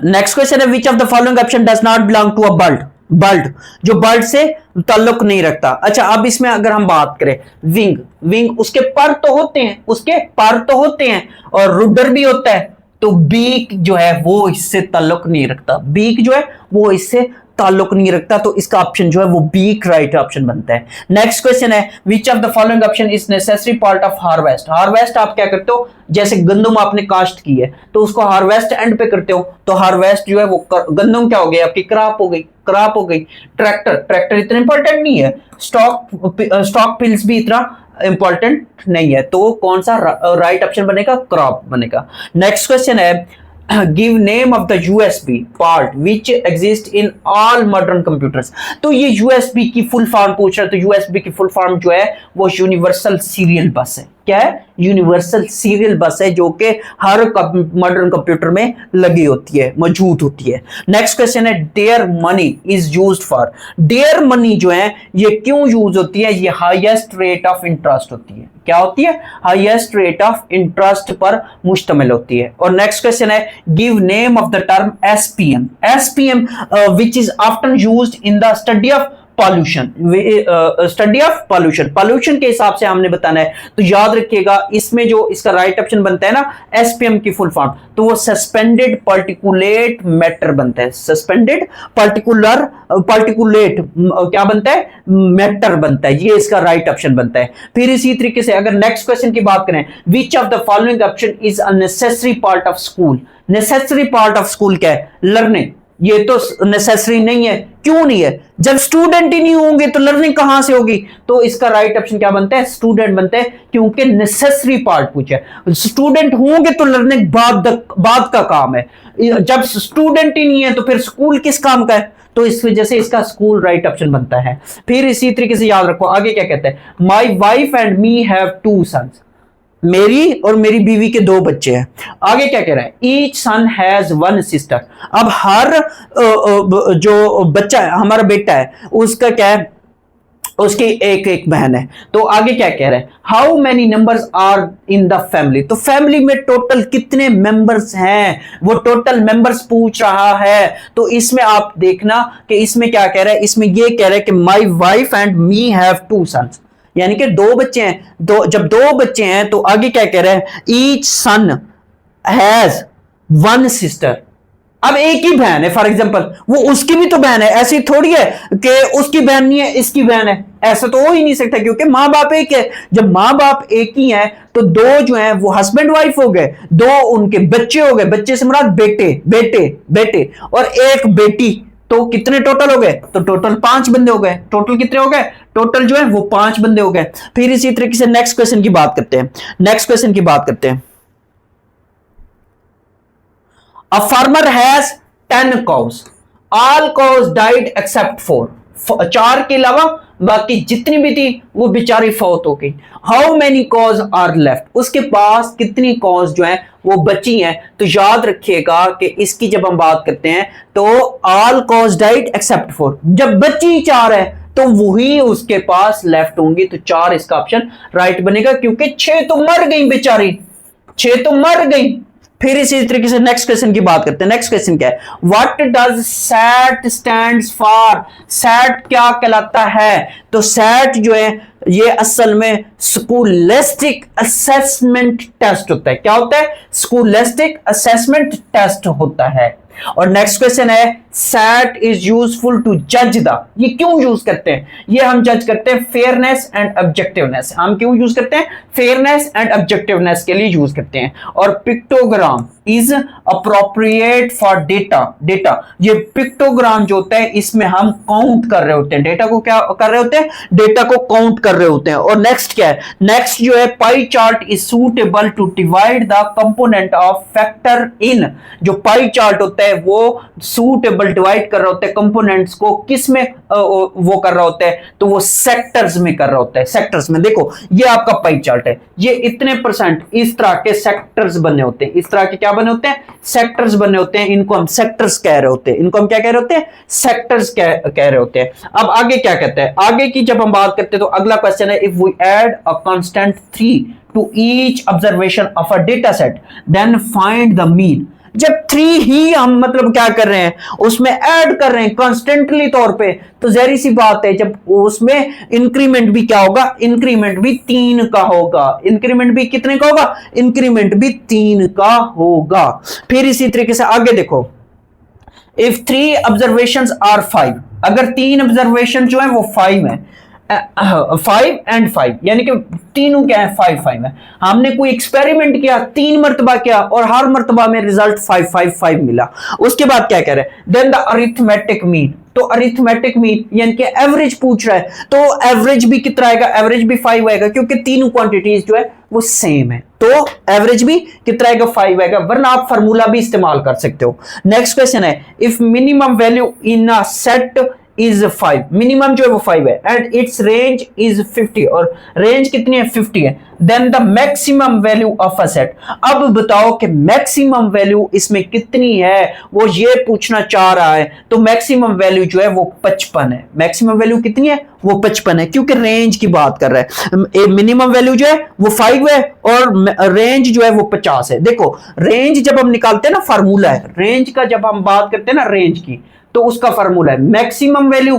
नेक्स्ट क्वेश्चन है which of the following option does not belong to a bird, bird जो बर्ड से ताल्लुक नहीं रखता। अच्छा, अब इसमें अगर हम बात करें विंग, विंग उसके पर तो होते हैं, उसके पर तो होते हैं, और रुडर भी होता है, तो बीक जो है वो इससे ताल्लुक नहीं रखता, बीक जो है वो इससे ताल्लुक नहीं रखता, तो इसका ऑप्शन जो है वो बीक राइट ऑप्शन बनता है। नेक्स्ट क्वेश्चन है which of the following option is necessary part of harvest. Harvest आप क्या करते हो, जैसे गंदम आपने काश्त की है तो उसको हार्वेस्ट एंड पे करते हो, तो हार्वेस्ट जो है वो गंदम क्या हो गई आपकी, क्रॉप हो गई, क्रॉप हो गई। ट्रैक्टर, ट्रैक्टर इतना इंपॉर्टेंट नहीं है, स्टॉक पिल्स भी इतना इंपॉर्टेंट नहीं है, तो कौन सा राइट ऑप्शन बनेगा, क्रॉप बनेगा। नेक्स्ट क्वेश्चन है give name of the USB part which exist in all modern computers. तो ये यूएसबी की फुल फॉर्म पूछ रहा है, तो यूएसबी की फुल फॉर्म जो है वो यूनिवर्सल सीरियल बस है। क्या है, यूनिवर्सल सीरियल बस है, जो कि हर मॉडर्न कंप्यूटर में लगी होती है, मौजूद होती है। नेक्स्ट क्वेश्चन है their money is used for. Their money जो है ये क्यों यूज होती है, ये हाईएस्ट रेट ऑफ इंटरेस्ट होती है। क्या होती है, हाईएस्ट रेट ऑफ इंटरेस्ट पर मुश्तमिल होती है। और नेक्स्ट क्वेश्चन है give name of the term SPM. SPM which is often used in the study of pollution, study of pollution, pollution के हिसाब से हमने बताना है। तो याद रखिएगा इसमें जो इसका राइट ऑप्शन बनता है ना एसपीएम की फुल फॉर्म, तो वो सस्पेंडेड पार्टिकुलेट मैटर बनता है, सस्पेंडेड पार्टिकुलेट क्या बनता है, मैटर बनता है, ये इसका राइट ऑप्शन बनता है। फिर इसी तरीके से अगर नेक्स्ट क्वेश्चन की बात करें, which of the following option is a necessary part of school, necessary part of school क्या है, लर्निंग, ये तो नेसेसरी नहीं है, क्यों नहीं है, जब स्टूडेंट ही नहीं होंगे तो लर्निंग कहां से होगी, तो इसका राइट ऑप्शन क्या बनता है, स्टूडेंट बनता है, क्योंकि नेसेसरी पार्ट पूछा है, स्टूडेंट होंगे तो लर्निंग बाद का काम है, जब स्टूडेंट ही नहीं है तो फिर स्कूल किस काम का है, तो इस वजह से इसका स्कूल राइट ऑप्शन बनता है। फिर इसी तरीके से याद रखो आगे क्या कहते हैं, my wife and me have 2 sons, मेरी और मेरी बीवी के 2 बच्चे हैं। आगे क्या कह रहा है, ईच सन हैज 1 सिस्टर, अब हर जो बच्चा है हमारा बेटा है उसका क्या है, उसकी एक बहन है। तो आगे क्या कह रहा है, how many numbers are in the family, तो फैमिली में टोटल कितने मेंबर्स हैं, वो टोटल मेंबर्स पूछ रहा है। तो इसमें आप देखना कि इसमें क्या कह रहा है, इसमें ये कह रहा है कि my wife and me have 2 sons, यानी कि 2 बच्चे हैं, जब 2 बच्चे हैं तो आगे क्या कह रहा है, ईच सन हैज 1 सिस्टर, अब एक ही बहन है फॉर एग्जांपल, वो उसकी भी तो बहन है, ऐसी थोड़ी है कि उसकी बहन नहीं है इसकी बहन है, ऐसा तो हो ही नहीं सकता, क्योंकि माँ बाप एक है, जब माँ बाप एक ही हैं तो 2 जो हैं वो हस्बैंड वाइफ हो गए, 2 उनके बच्चे हो गए, बच्चे से मुराद बेटे बेटे बेटे और एक बेटी, तो कितने टोटल हो गए, तो टोटल 5 बंदे हो गए, टोटल कितने हो गए, टोटल जो है वो 5 बंदे हो गए। फिर इसी तरीके से नेक्स्ट क्वेश्चन की बात करते हैं, नेक्स्ट क्वेश्चन की बात करते हैं, A farmer has 10 cows. All cows died except 4. 4 के अलावा बाकी जितनी भी थी वो बेचारी फौत हो गई। How many cows are left, उसके पास कितनी कॉज जो है वो बची हैं। तो याद रखिएगा कि इसकी जब हम बात करते हैं तो ऑल कॉज डाइड एक्सेप्ट 4, जब बची 4 है तो वही उसके पास लेफ्ट होंगी, तो 4 इसका ऑप्शन राइट बनेगा, क्योंकि 6 तो मर गई बेचारी, 6 तो मर गई। फिर इसी तरीके से नेक्स्ट क्वेश्चन की बात करते हैं। नेक्स्ट क्वेश्चन क्या है, what does SAT stands for, SAT क्या कहलाता है, तो सैट जो है ये असल में स्कूलिस्टिक असेसमेंट टेस्ट होता है। क्या होता है, स्कूलिस्टिक असेसमेंट टेस्ट होता है। और नेक्स्ट क्वेश्चन है, सैट इज यूजफुल टू जज द, ये क्यों यूज करते हैं, ये हम जज करते हैं फेयरनेस एंड ऑब्जेक्टिवनेस, हम क्यों यूज करते हैं, फेयरनेस एंड ऑब्जेक्टिवनेस के लिए यूज करते हैं। और pictogram is appropriate for data, data ये पिक्टोग्राम जो होता है इसमें हम काउंट कर रहे होते हैं, डेटा को क्या कर रहे होते हैं, डेटा को काउंट कर रहे होते हैं। और नेक्स्ट क्या है, नेक्स्ट जो है pie chart is suitable to divide the component of factor in, जो पाई चार्ट होता है वो सूटेबल डिवाइड कर रहा होता है कंपोनेंट्स को, किस में वो कर रहा होता है, तो वो सेक्टर्स में कर रहा होता है, सेक्टर्स में। देखो ये आपका पाई चार्ट है, ये इतने परसेंट इस तरह के सेक्टर्स बने होते हैं, इस तरह के क्या बने होते हैं, सेक्टर्स बने होते हैं, इनको हम सेक्टर्स कह रहे होते हैं, इनको हम क्या कह रहे होते हैं, सेक्टर्स कह रहे होते हैं। अब आगे क्या कहते हैं, आगे की जब हम बात करते हैं तो अगला क्वेश्चन है, if we add a constant 3 to each observation of a data set then find the mean, जब 3 ही हम मतलब क्या कर रहे हैं उसमें ऐड कर रहे हैं कॉन्स्टेंटली तौर पे, तो जहरी सी बात है जब उसमें इंक्रीमेंट भी क्या होगा, इंक्रीमेंट भी 3 का होगा, इंक्रीमेंट भी कितने का होगा, इंक्रीमेंट भी 3 का होगा। फिर इसी तरीके से आगे देखो, इफ 3 ऑब्जर्वेशंस आर 5, अगर 3 ऑब्जर्वेशन जो है वो 5 है, 5 and 5 यानी कि तीनों क्या है, 5 है। हमने कोई एक्सपेरिमेंट किया 3 मर्तबा किया और हर मर्तबा में रिजल्ट 5 मिला। उसके बाद क्या कह रहे हैं, देन द अरिथमेटिक मीन, तो अरिथमेटिक मीन यानी कि एवरेज पूछ रहा है, तो एवरेज भी कितना आएगा, एवरेज भी 5 आएगा, क्योंकि तीनों क्वांटिटीज जो है वो सेम है, तो एवरेज भी कितना आएगा, 5 आएगा, वरना आप फार्मूला भी इस्तेमाल कर सकते हो। नेक्स्ट क्वेश्चन है, if minimum value in a set is 5, minimum जो है वो 5 है, एंड इट्स रेंज इज 50, और रेंज कितनी है, 50 है, then the maximum value of a set. अब बताओ कि मैक्सिमम वैल्यू इसमें कितनी है, वो ये पूछना चाह रहा है। तो मैक्सिमम वैल्यू जो है वो 55 है, मैक्सिमम वैल्यू कितनी है, वो 55 है, क्योंकि रेंज की बात कर रहा है। मिनिमम वैल्यू जो है वो 5 है और रेंज जो है वो 50 है। देखो रेंज जब हम निकालते हैं ना, फार्मूला है रेंज का, जब हम बात करते हैं ना रेंज की, तो उसका फार्मूला है maximum value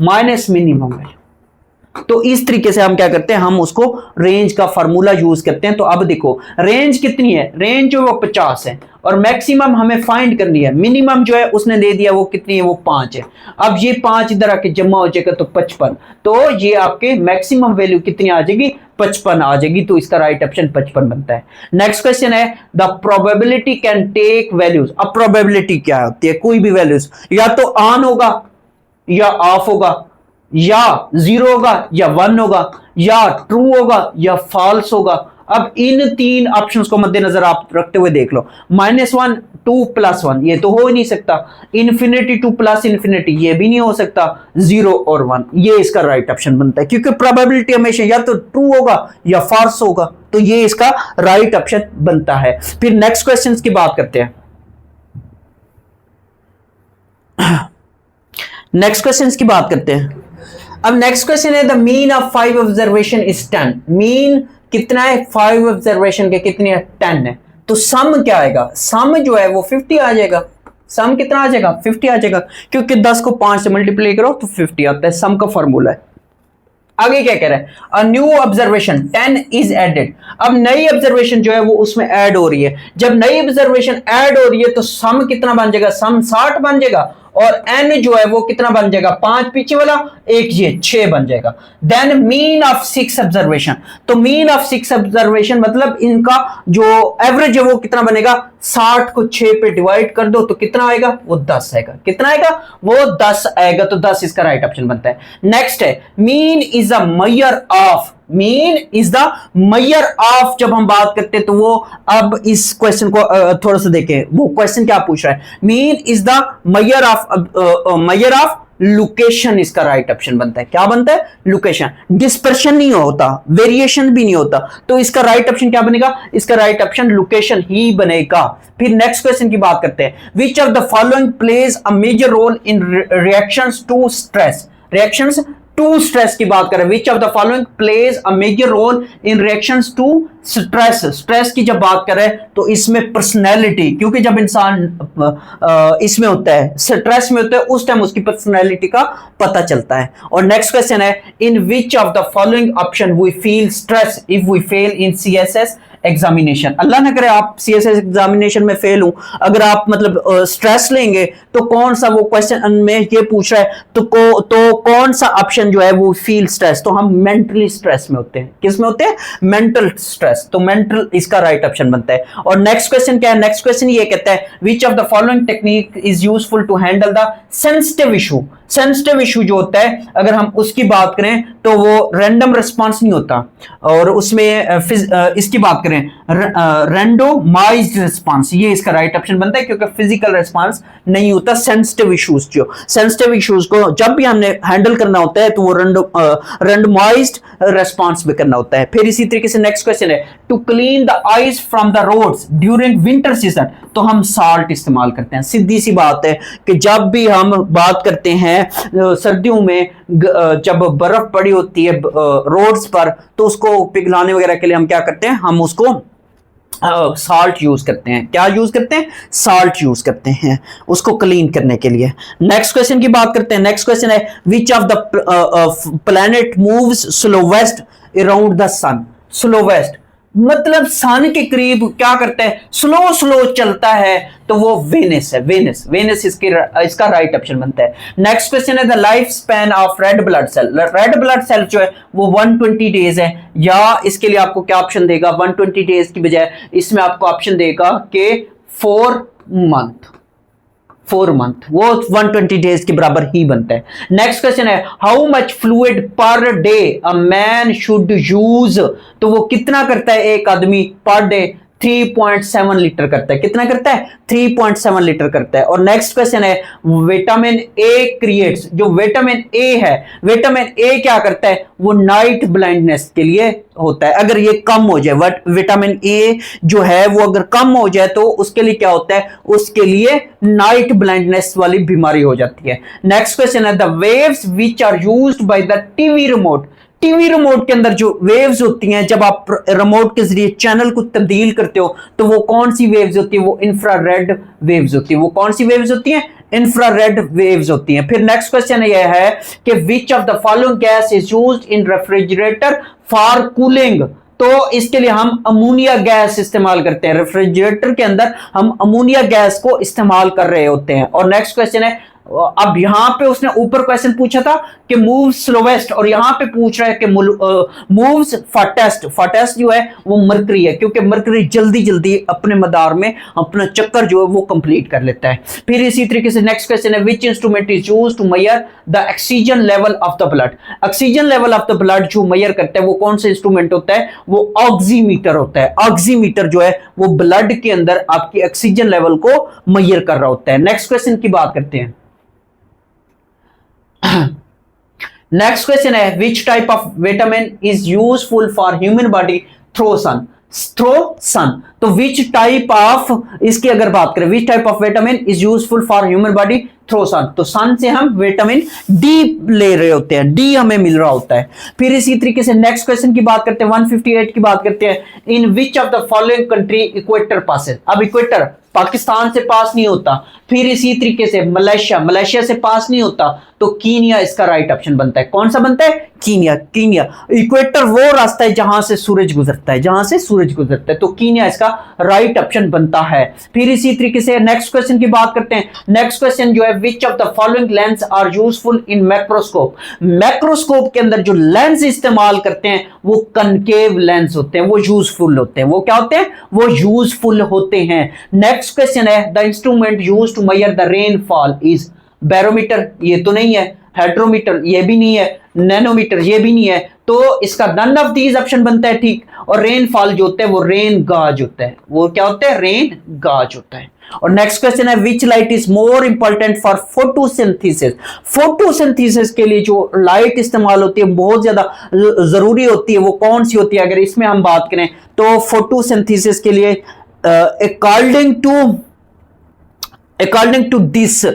minus minimum value. तो इस तरीके से हम क्या करते हैं, हम उसको रेंज का फार्मूला यूज करते हैं। तो अब देखो रेंज कितनी है, रेंज जो वो 50 है और मैक्सिमम हमें फाइंड करनी है। मिनिमम जो है उसने दे दिया वो कितनी है, वो 5 है। अब ये 5 इधर आके जमा हो जाएगा तो 55, तो ये आपके मैक्सिमम वैल्यू कितनी आ जाएगी, 55 आ जाएगी। तो इसका राइट ऑप्शन 55 बनता है। नेक्स्ट क्वेश्चन है the probability can take values. अब प्रोबेबिलिटी क्या होती है, कोई भी वैल्यूज या तो ऑन होगा या ऑफ होगा या 0 होगा या 1 होगा या ट्रू होगा या फॉल्स होगा। अब इन 3 ऑप्शंस को मद्देनजर आप रखते हुए देख लो, -1 2 + 1 ये तो हो ही नहीं सकता, इन्फिनिटी 2 + इन्फिनिटी ये भी नहीं हो सकता, 0 और 1 ये इसका राइट ऑप्शन बनता है, क्योंकि प्रोबेबिलिटी हमेशा या तो ट्रू होगा या फॉल्स होगा। तो ये इसका राइट ऑप्शन बनता है। फिर नेक्स्ट क्वेश्चन की बात करते हैं। नेक्स्ट क्वेश्चन की बात करते हैं। अब नेक्स्ट क्वेश्चन है the mean of 5 observation is 10। Mean कितना है, 5 ऑब्जर्वेशन के कितने है, 10 है। तो सम क्या आएगा, सम जो है वो 50 आ जाएगा। सम कितना आ जाएगा, 50 आ जाएगा, क्योंकि 10 को 5 से मल्टीप्लाई करो तो 50 आता है। सम का फॉर्मूला है। आगे क्या कह रहा है, a new observation 10 is added. अब नई ऑब्जर्वेशन जो है वो उसमें ऐड हो रही है। जब नई ऑब्जर्वेशन ऐड हो रही है तो सम कितना बन जाएगा, सम 60 बन जाएगा और n जो है वो कितना बन जाएगा, 5 पीछे वाला 1 ये 6 बन जाएगा। देन मीन ऑफ 6 ऑब्जर्वेशन, तो मीन ऑफ 6 ऑब्जर्वेशन मतलब इनका जो एवरेज है वो कितना बनेगा, 60 को 6 पे डिवाइड कर दो तो कितना आएगा, वो 10 आएगा। कितना आएगा, वो 10 आएगा। तो 10 इसका राइट ऑप्शन बनता है। नेक्स्ट है mean is a measure of, mean is the measure of. जब हम बात करते हैं तो वो, अब इस क्वेश्चन को थोड़ा सा देखें, वो क्वेश्चन क्या पूछ रहा है, mean is the measure of location इसका राइट ऑप्शन बनता है। क्या बनता है, लोकेशन। डिस्पर्शन नहीं होता, वेरिएशन भी नहीं होता, तो इसका राइट ऑप्शन क्या बनेगा, इसका राइट ऑप्शन लोकेशन ही बनेगा। फिर नेक्स्ट क्वेश्चन की बात करते हैं। Which of the following plays a major role in reactions to stress. Reactions to stress की बात करें, which of the following plays a major role in reactions to stress. Stress की जब बात करें तो इसमें पर्सनैलिटी, क्योंकि जब इंसान इसमें होता है, स्ट्रेस में होता है, उस टाइम उसकी पर्सनैलिटी का पता चलता है। और नेक्स्ट क्वेश्चन है in which of the following option we feel stress if we fail in CSS examination. Allah ना करे आप सीएसएस एग्जामिनेशन में फेल हो, अगर आप मतलब स्ट्रेस लेंगे तो कौन सा, वो क्वेश्चन में ये पूछ रहा है तो कौन सा ऑप्शन जो है वो फील स्ट्रेस, तो हम मेंटली स्ट्रेस में होते हैं। किस में होते हैं, मेंटल स्ट्रेस, तो मेंटल इसका राइट ऑप्शन बनता है। और नेक्स्ट क्वेश्चन क्या है, नेक्स्ट क्वेश्चन ये कहता है which of the following technique is useful to handle the sensitive issue. Sensitive issue जो होता है अगर हम उसकी बात करें तो वो रैंडम रिस्पांस नहीं होता, और उसमें इसकी बात करें रैंडोमाइज्ड रिस्पांस, ये इसका राइट ऑप्शन बनता है, क्योंकि फिजिकल रिस्पांस नहीं होता। सेंसिटिव इश्यूज, जो सेंसिटिव इश्यूज को जब भी हमने हैंडल करना होता है तो वो रैंडोमाइज्ड रिस्पांस में करना होता है। फिर इसी तरीके से नेक्स्ट क्वेश्चन है to clean the ice from the roads during winter season, तो हम साल्ट इस्तेमाल करते हैं। सीधी सी बात है कि जब भी हम बात करते हैं सर्दियों में जब बर्फ पड़ी होती है रोड्स पर, तो उसको पिघलाने वगैरह के लिए हम क्या करते हैं, हम उसको साल्ट यूज करते हैं। क्या यूज करते हैं, साल्ट यूज करते हैं उसको क्लीन करने के लिए। नेक्स्ट क्वेश्चन की बात करते हैं। नेक्स्ट क्वेश्चन है which of the planet moves slowest around the sun. Slowest मतलब सन के करीब क्या करता है, स्लो स्लो चलता है, तो वो वेनिस है। वेनिस इसका राइट ऑप्शन बनता है। नेक्स्ट क्वेश्चन है the life span of red blood cell. Red blood cell जो है वो 120 डेज है, या इसके लिए आपको क्या ऑप्शन देगा, 120 डेज की बजाय इसमें आपको ऑप्शन देगा कि 4 मंथ, वो 120 डेज के बराबर ही बनता है। नेक्स्ट क्वेश्चन है how much fluid per day a man should use, तो वो कितना करता है एक आदमी पर डे, 3.7 लीटर करता है। कितना करता है, 3.7 लीटर करता है। और नेक्स्ट क्वेश्चन है विटामिन ए क्रिएट्स, जो विटामिन ए है, विटामिन ए क्या करता है, वो नाइट ब्लाइंडनेस के लिए होता है। अगर ये कम हो जाए, विटामिन ए जो है वो अगर कम हो जाए तो उसके लिए क्या होता है, उसके लिए नाइट ब्लाइंडनेस वाली बीमारी हो जाती है। नेक्स्ट क्वेश्चन है the waves which are used by the TV remote. TV remote के अंदर जो वेव्स होती हैं, जब आप रिमोट के जरिए चैनल को तब्दील करते हो तो वो कौन सी वेव्स होती है, वो इंफ्रारेड वेव्स होती है। वो कौन सी वेव्स होती हैं, इंफ्रारेड वेव्स होती हैं। फिर नेक्स्ट क्वेश्चन ये है कि विच of the following gas is used in refrigerator for cooling. तो इसके लिए हम अमोनिया गैस इस्तेमाल करते हैं, रेफ्रिजरेटर के अंदर हम अमोनिया गैस को इस्तेमाल कर रहे होते हैं। और नेक्स्ट क्वेश्चन है, अब यहां पे उसने ऊपर क्वेश्चन पूछा था कि मूव स्लोवेस्ट, और यहां पे पूछ रहा है कि मूव्स फास्टेस्ट। फास्टेस्ट जो है वो मरकरी है, क्योंकि मरकरी जल्दी जल्दी अपने मदार में अपना चक्कर जो है वो कंप्लीट कर लेता है। फिर इसी तरीके से नेक्स्ट क्वेश्चन है, which instrument is used to measure the oxygen level of the blood. Oxygen level of the blood जो मेजर करता है वो कौन सा इंस्ट्रूमेंट होता है, वो ऑक्सीमीटर होता है। ऑक्सीमीटर जो है वो ब्लड के अंदर आपकी ऑक्सीजन लेवल को मेजर कर रहा होता है। नेक्स्ट क्वेश्चन की बात करते हैं। नेक्स्ट क्वेश्चन है, which type of vitamin is useful for human body through sun. Through sun, तो विच टाइप ऑफ, इसकी अगर बात करें, which type of vitamin is useful for human body through sun, तो सन से हम विटामिन डी ले रहे होते हैं, डी हमें मिल रहा होता है। फिर इसी तरीके से नेक्स्ट क्वेश्चन की बात करते हैं, 158 की बात करते हैं, in which of the following country equator passes. अब इक्वेटर पाकिस्तान से पास नहीं होता। फिर इसी तरीके से मलेशिया, मलेशिया से पास नहीं होता, तो कीनिया इसका राइट ऑप्शन बनता है। कौन सा बनता है, कीनिया। कीनिया, इक्वेटर वो रास्ता है जहां से सूरज गुजरता है, जहां से सूरज गुजरता है, तो कीनिया इसका राइट ऑप्शन बनता है। फिर इसी तरीके से नेक्स्ट क्वेश्चन की बात करते हैं। नेक्स्ट क्वेश्चन जो है, which of the following lens are useful in macroscope. Macroscope के अंदर जो लेंस इस्तेमाल करते हैं वो कनकेव लेंस होते हैं, वो यूजफुल होते हैं। वो क्या होते हैं, वो यूजफुल होते हैं। नेक्स्ट क्वेश्चन है, the instrument used to measure the rainfall is. Barometer ये तो नहीं है, हाइड्रोमीटर ये भी नहीं है, नैनोमीटर ये भी नहीं है, तो इसका नन ऑफ दीज ऑप्शन बनता है, ठीक। और रेनफॉल जो होता है वो रेन गाज होता है। वो क्या होता है, रेन गाज होता है। और नेक्स्ट क्वेश्चन है, which light is more important for photosynthesis. Photosynthesis के लिए जो लाइट इस्तेमाल होती है बहुत ज्यादा जरूरी होती है, वो कौन सी होती है। अगर इसमें हम बात करें तो फोटोसिंथेसिस के लिए according to this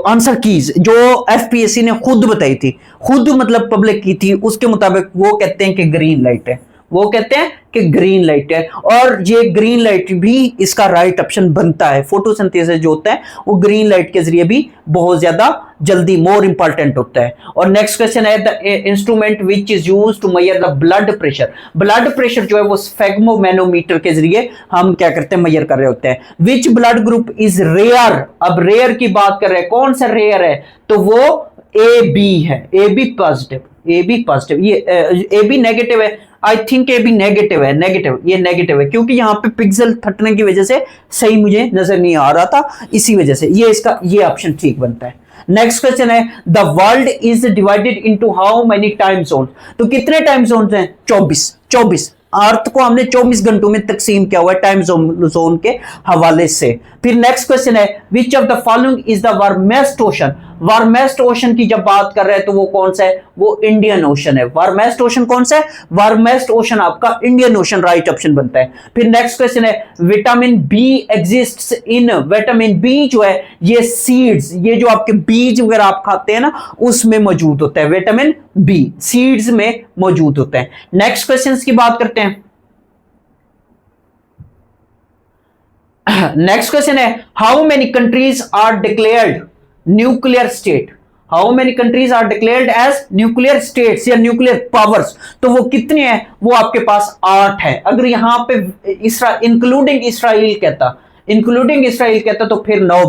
answer keys जो एफपीएससी ने खुद बताई थी, खुद मतलब पब्लिक की थी, उसके मुताबिक वो कहते हैं कि ग्रीन लाइट है। वो कहते हैं कि ग्रीन लाइट है, और ये ग्रीन लाइट भी इसका राइट ऑप्शन बनता है। फोटोसिंथेसिस जो होता है वो ग्रीन लाइट के जरिए भी बहुत ज्यादा जल्दी मोर इंपॉर्टेंट होता है। और नेक्स्ट क्वेश्चन है, the instrument which is used to measure the blood pressure. Blood pressure जो है वो स्फेग्मोमैनोमीटर के जरिए हम क्या करते हैं, मेजर कर रहे होते हैं। Which blood group is rare. अब रेयर की बात कर रहे हैं, कौन सा रेयर है, तो वो ए बी है, A B positive, A B positive. ये ए बी नेगेटिव है, I think A B negative है, नेगेटिव, ये नेगेटिव है, क्योंकि यहाँ पे पिक्सल फटने की वजह से सही मुझे नजर नहीं आ रहा था, इसी वजह से ये इसका ये ऑप्शन ठीक बनता है। नेक्स्ट क्वेश्चन है, the world is divided into how many time zone. तो कितने टाइम जोन हैं, 24। अर्थ को हमने 24 घंटों में तकसीम किया हुआ है टाइम जोन के हवाले से। फिर नेक्स्ट क्वेश्चन है, which of the following is the warmest ocean. Warmest ocean की जब बात कर रहे हैं तो वो कौन सा है, वो इंडियन ओशन है। वार्मेस्ट ओशन कौन सा है, वार्मेस्ट ओशन आपका इंडियन ओशन राइट ऑप्शन बनता है। फिर नेक्स्ट क्वेश्चन है, विटामिन बी एग्जिस्ट्स इन। विटामिन बी जो है ये सीड्स, ये जो आपके बीज वगैरह आप खाते हैं ना उसमें मौजूद होता है। विटामिन बी सीड्स में मौजूद होता है। नेक्स्ट क्वेश्चन की बात करते हैं। नेक्स्ट क्वेश्चन है, how many countries are declared nuclear state. How many countries are declared as nuclear states या न्यूक्लियर पावर्स, तो वो कितने हैं, वो आपके पास 8 है। अगर यहां पे इंक्लूडिंग इसराइल कहता तो फिर 9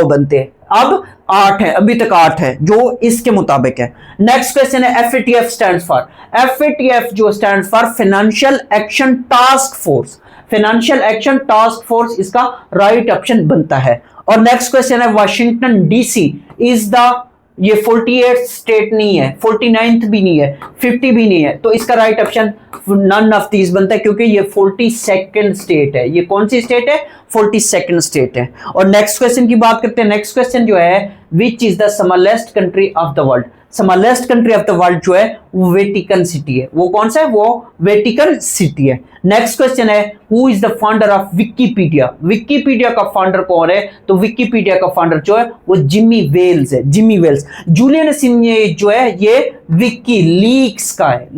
बनते, अब 8 है, अभी तक 8 है जो इसके मुताबिक है। नेक्स्ट क्वेश्चन है, एफएटीएफ स्टैंड्स फॉर। एफएटीएफ जो stands for financial action task force. Financial action task force इसका राइट ऑप्शन बनता है। और नेक्स्ट क्वेश्चन है, वाशिंगटन डीसी इज द, ये 48 स्टेट नहीं है, 49th भी नहीं है, 50 भी नहीं है, तो इसका right option none of these बनता है, क्योंकि ये 42nd स्टेट है। ये कौन सी स्टेट है, 42nd स्टेट है। और नेक्स्ट क्वेश्चन की बात करते हैं। नेक्स्ट क्वेश्चन जो है, which is the smallest country of the world. Smallest country of the world जो है वो वेटिकन सिटी है। वो कौन सा है, वो वेटिकन सिटी है। नेक्स्ट क्वेश्चन है, who is the founder of Wikipedia. Wikipedia का फाउंडर कौन है, तो विकिपीडिया का फाउंडर जो है वो जिमी वेल्स है, जिमी वेल्स। जूलियन असांज जो है ये विकीलीक्स का है,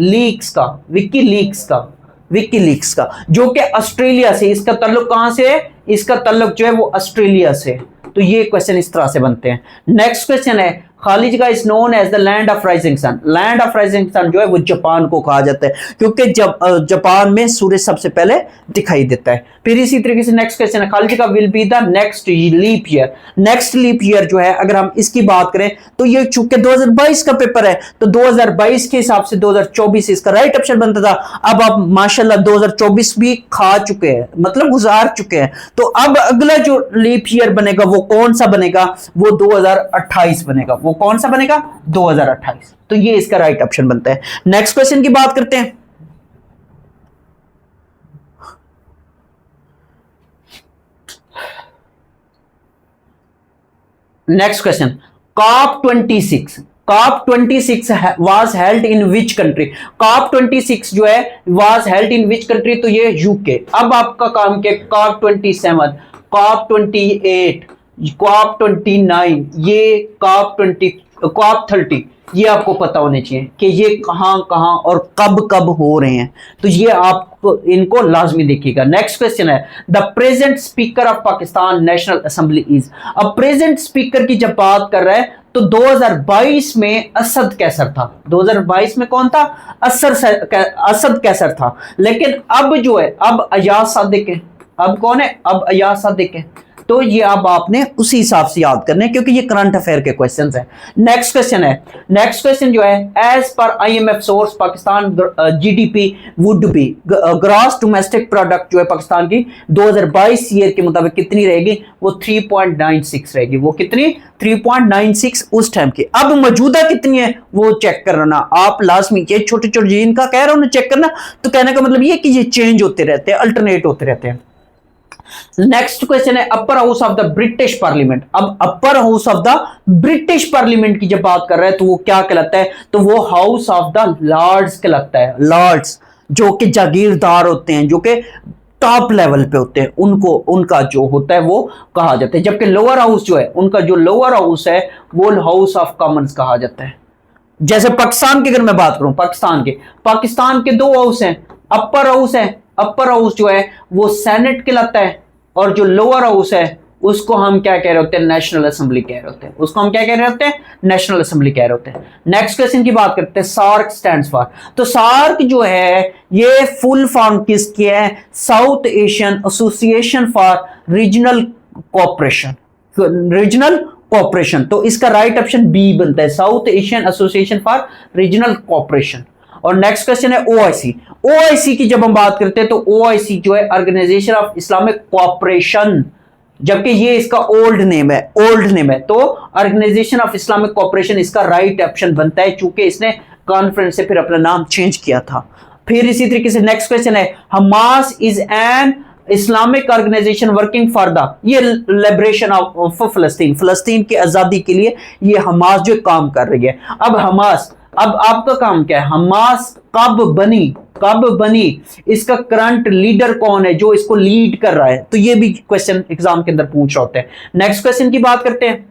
विकीलीक्स का जो कि ऑस्ट्रेलिया से, इसका ताल्लुक कहां से है, इसका ताल्लुक जो है वो ऑस्ट्रेलिया से। तो तो ये क्वेश्चन इस तरह से बनते हैं। नेक्स्ट क्वेश्चन है, खाली जगह is known as the land of rising sun. Land of rising sun जो है वो जापान को कहा जाता है, क्योंकि जापान में सूरज सबसे पहले दिखाई देता है। फिर इसी तरीके से नेक्स्ट क्वेश्चन है, खाली जगह will be the next leap year. Next leap year जो है अगर हम इसकी बात करें तो ये चूंकि 2022 का पेपर है तो 2022 के हिसाब से 2024 इसका राइट ऑप्शन बनता था। अब आप माशाल्लाह 2024 भी खा चुके हैं, मतलब गुजार चुके हैं, तो अब अगला जो लीप ईयर बनेगा वो कौन सा बनेगा, वो 2028 बनेगा। वो कौन सा बनेगा, 2028। तो ये इसका राइट ऑप्शन बनता है। नेक्स्ट क्वेश्चन की बात करते हैं। Next question, COP 26 was held in which country? COP 26 जो है was held in which country? तो ये यूके। अब आपका काम क्या, कॉप 27, कॉप 28, कॉप 29, ये कॉप 30, ये आपको पता होने चाहिए कि ये कहां कहां और कब कब हो रहे हैं, तो ये आप इनको लाजमी देखिएगा। नेक्स्ट क्वेश्चन है, the present speaker of Pakistan national assembly is. अब प्रेजेंट स्पीकर की जब बात कर रहा है तो 2022 में असद कैसर था। 2022 में कौन था, असद कैसर था। लेकिन अब जो है, अब अयाज सादिक है। अब कौन है, अब अयाज सादिक है। तो ये अब आपने उसी हिसाब से याद करने, क्योंकि ये करंट अफेयर के क्वेश्चंस हैं। नेक्स्ट क्वेश्चन है, नेक्स्ट क्वेश्चन जो है, as per IMF source Pakistan GDP would be, gross domestic product जो है पाकिस्तान की 2022 ईयर के मुताबिक कितनी रहेगी, वो 3.96 रहेगी। वो कितनी, 3.96 उस टाइम की। अब मौजूदा कितनी है वो चेक करना आप लाजमी, ये छोटे छोटे जिनका कह रहा हूं चेक करना, तो कहने का मतलब ये कि ये चेंज होते रहते हैं, अल्टरनेट होते रहते हैं। नेक्स्ट क्वेश्चन है, upper house of the British parliament. अब upper house of the British parliament की जब बात कर रहे हैं तो वो क्या कहलाता है, तो वो हाउस ऑफ द लॉर्ड्स कहलाता है। लॉर्ड्स जो कि जागीरदार होते हैं, जो कि टॉप लेवल पे होते हैं, उनको उनका जो होता है वो कहा जाता है। जबकि लोअर हाउस जो है, उनका जो लोअर हाउस है वो हाउस ऑफ कॉमन्स कहा जाता है। जैसे पाकिस्तान की अगर मैं बात करूं, पाकिस्तान के दो हाउस हैं, अपर हाउस है, अपर हाउस जो है वो सेनेट कहलाता है, और जो लोअर हाउस है उसको हम क्या कह रहे होते हैं, नेशनल असेंबली कह रहे होते हैं। उसको हम क्या कह रहे होते हैं, नेशनल असेंबली कह रहे होते हैं। नेक्स्ट क्वेश्चन की बात करते हैं, सार्क स्टैंड्स फॉर। तो सार्क जो है ये फुल फॉर्म किसकी है, south Asian association for regional cooperation, regional cooperation. तो इसका राइट ऑप्शन बी बनता है, south Asian association for regional cooperation. और नेक्स्ट क्वेश्चन है ओआईसी। ओआईसी की जब हम बात करते हैं तो ओआईसी जो है ऑर्गेनाइजेशन ऑफ इस्लामिक कोऑपरेशन, जबकि ये इसका ओल्ड नेम है, तो ऑर्गेनाइजेशन ऑफ इस्लामिक कोऑपरेशन इसका राइट ऑप्शन बनता है, चूंकि इसने कॉन्फ्रेंस से फिर अपना नाम चेंज किया था। फिर इसी तरीके से नेक्स्ट क्वेश्चन है, Hamas is an Islamic organization working for the, ये लिबरेशन ऑफ फलस्तीन, फलस्तीन की आजादी के लिए ये हमास जो काम कर रही है। अब हमास, अब आपका काम क्या है, हमास कब बनी, इसका करंट लीडर कौन है जो इसको लीड कर रहा है, तो ये भी क्वेश्चन एग्जाम के अंदर पूछ रहे होते हैं। नेक्स्ट क्वेश्चन की बात करते हैं,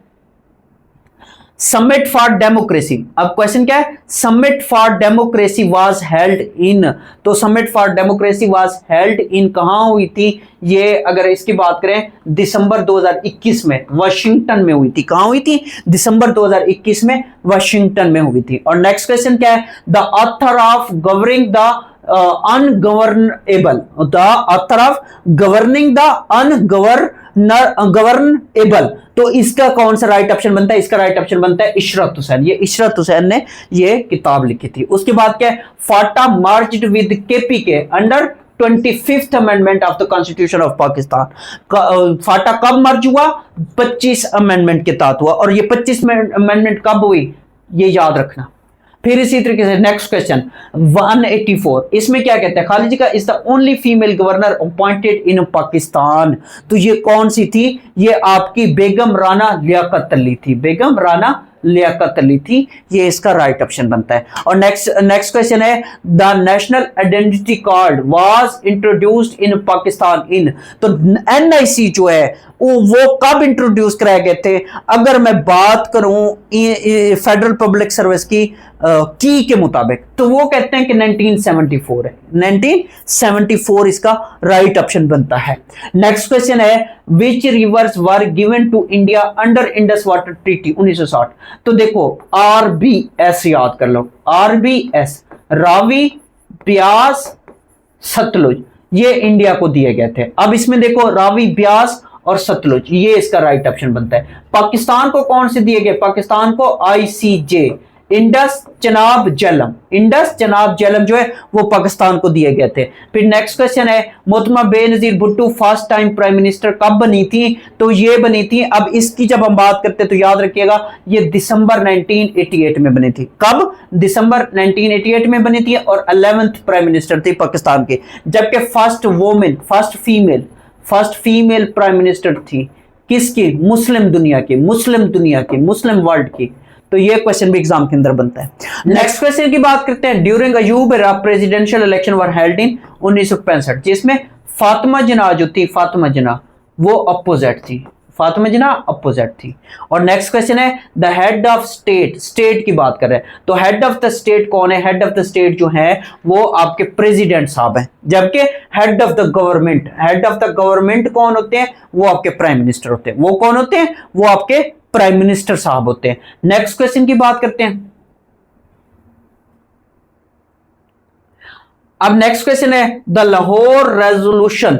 समिट फॉर डेमोक्रेसी। अब क्वेश्चन क्या है, summit for democracy was held in, तो summit for democracy was held in कहां हुई थी, ये अगर इसकी बात करें दिसंबर 2021 में वाशिंगटन में हुई थी। कहां हुई थी, दिसंबर 2021 में वाशिंगटन में हुई थी। और नेक्स्ट क्वेश्चन क्या है, the author of governing the ungovernable, the author of governing the ungovernable, तो इसका कौन सा राइट ऑप्शन बनता है, इसका राइट ऑप्शन बनता है इशरत हुसैन। ये इशरत हुसैन ने ये किताब लिखी थी। उसके बाद क्या है, FATA merged with KPK under 25th amendment of the constitution of Pakistan. FATA कब मर्ज हुआ, 25 अमेंडमेंट के तहत हुआ, और ये 25 अमेंडमेंट कब हुई ये याद रखना। फिर इसी तरीके से नेक्स्ट क्वेश्चन 184, इसमें क्या कहते हैं, खालिद का is the only female governor appointed in Pakistan, तो ये कौन सी थी, ये आपकी बेगम राना लियाकत अली थी, बेगम राना लियाकत अली थी, ये इसका राइट ऑप्शन बनता है। और नेक्स्ट क्वेश्चन है, the national identity card was introduced in Pakistan in, तो NIC जो है वो कब इंट्रोड्यूस कराए गए थे, अगर मैं बात करूं फेडरल पब्लिक सर्विस की के मुताबिक, तो वो कहते हैं कि 1974 है, 1974 इसका राइट ऑप्शन बनता है। नेक्स्ट क्वेश्चन है, which rivers were given to India under Indus water treaty 1960। तो देखो RBS याद कर लो, RBS, रावी, ब्यास, सतलुज, ये इंडिया को दिए गए थे। अब इसमें देखो रावी, ब्यास और सतलुज, ये इसका राइट ऑप्शन बनता है। पाकिस्तान को कौन से दिए गए? पाकिस्तान को ICJ, Indus Chenab Jhelum, Indus Chenab Jhelum जो है वो पाकिस्तान को दिए गए थे। फिर नेक्स्ट क्वेश्चन है मोहतरमा Benazir Bhutto first time prime minister कब बनी थी? तो ये बनी थी, अब इसकी जब हम बात करते हैं तो याद रखिएगा ये दिसंबर 1988 में बनी थी। कब? दिसंबर 1988 में बनी थी और 11th प्राइम मिनिस्टर थी पाकिस्तान के। जबकि first women, first female prime minister थी किसकी? मुस्लिम दुनिया की, मुस्लिम वर्ल्ड की। तो ये क्वेश्चन भी एग्जाम के अंदर बनता है। नेक्स्ट क्वेश्चन की बात करते हैं। During Ayub era presidential election were held in 1965, जिसमें फातिमा जिन्ना जो थी, फातिमा जिन्ना वो अपोजिट थी, फातिमा जिन्ना अपोजिट थी। और नेक्स्ट क्वेश्चन है the head of state, state की बात कर रहे हैं तो हेड ऑफ द स्टेट कौन है? हेड ऑफ द स्टेट जो है वो आपके प्रेसिडेंट साहब हैं। जबकि हेड ऑफ द गवर्नमेंट कौन होते हैं? वो आपके प्राइम मिनिस्टर होते हैं। वो कौन होते हैं? वो आपके प्राइम मिनिस्टर साहब होते हैं। नेक्स्ट क्वेश्चन की बात करते हैं। अब नेक्स्ट क्वेश्चन है the Lahore resolution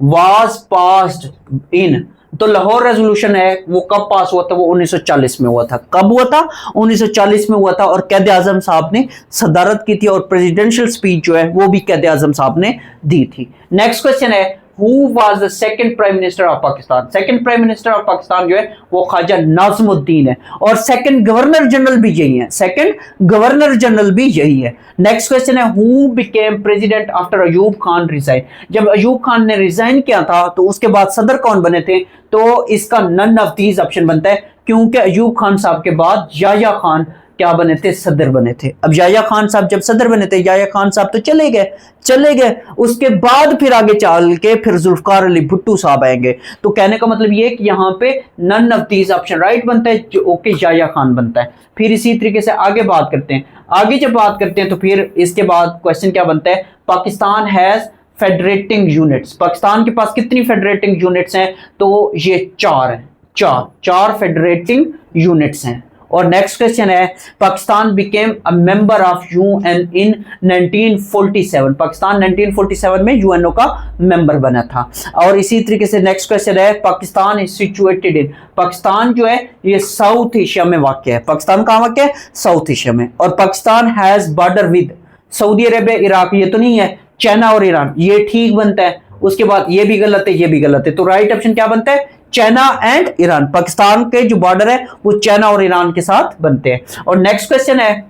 was passed in, तो लाहौर रेजोल्यूशन है वो कब पास हुआ था? वो 1940 में हुआ था। कब हुआ था? 1940 में हुआ था। और कैद आजम साहब ने सदारत की थी और प्रेसिडेंशियल स्पीच जो है वो भी कैद आजम साहब ने दी थी। नेक्स्ट क्वेश्चन है Who was the second prime minister of Pakistan? Second prime minister of Pakistan जो है वो ख्वाजा नाज़मुद्दीन है और सेकंड गवर्नर जनरल भी यही है, सेकंड गवर्नर जनरल भी यही है। नेक्स्ट क्वेश्चन है Who became president after Ayub Khan resign? जब अयूब खान ने रिजाइन किया था तो उसके बाद सदर कौन बने थे? तो इसका नन ऑफ दीज ऑप्शन बनता है, क्योंकि अयूब खान साहब के बाद याह्या खान क्या बने थे? सदर बने थे। अब याह्या खान साहब जब सदर बने थे, याह्या खान साहब तो चले गए, उसके बाद फिर आगे चल के फिर जुल्फकार अली भुट्टो साहब आएंगे। तो कहने का मतलब ये कि यहाँ पे none of these option right बनता है, जो ओके याह्या खान बनता है। फिर इसी तरीके से आगे बात करते हैं। आगे जब बात करते हैं तो फिर इसके बाद क्वेश्चन क्या बनता है? Pakistan has federating units, Pakistan के पास कितनी फेडरेटिंग यूनिट्स हैं? तो ये 4 हैं, चार फेडरेटिंग यूनिट्स हैं। और नेक्स्ट क्वेश्चन है Pakistan became a member of UN in 1947, Pakistan 1947 में यूएनओ का मेंबर बना था। और इसी तरीके से नेक्स्ट क्वेश्चन है Pakistan is situated in, Pakistan जो है ये साउथ एशिया में वाक़ है। पाकिस्तान कहाँ वाक़ है? साउथ एशिया में। और Pakistan has border with Saudi Arabia, Iraq, ये तो नहीं है, चाइना और ईरान, ये ठीक बनता है। उसके बाद ये भी गलत है, ये भी गलत है। तो राइट ऑप्शन क्या बनता है? China and Iran. पाकिस्तान के जो बॉर्डर है वो चाइना और ईरान के साथ बनते हैं। और नेक्स्ट क्वेश्चन है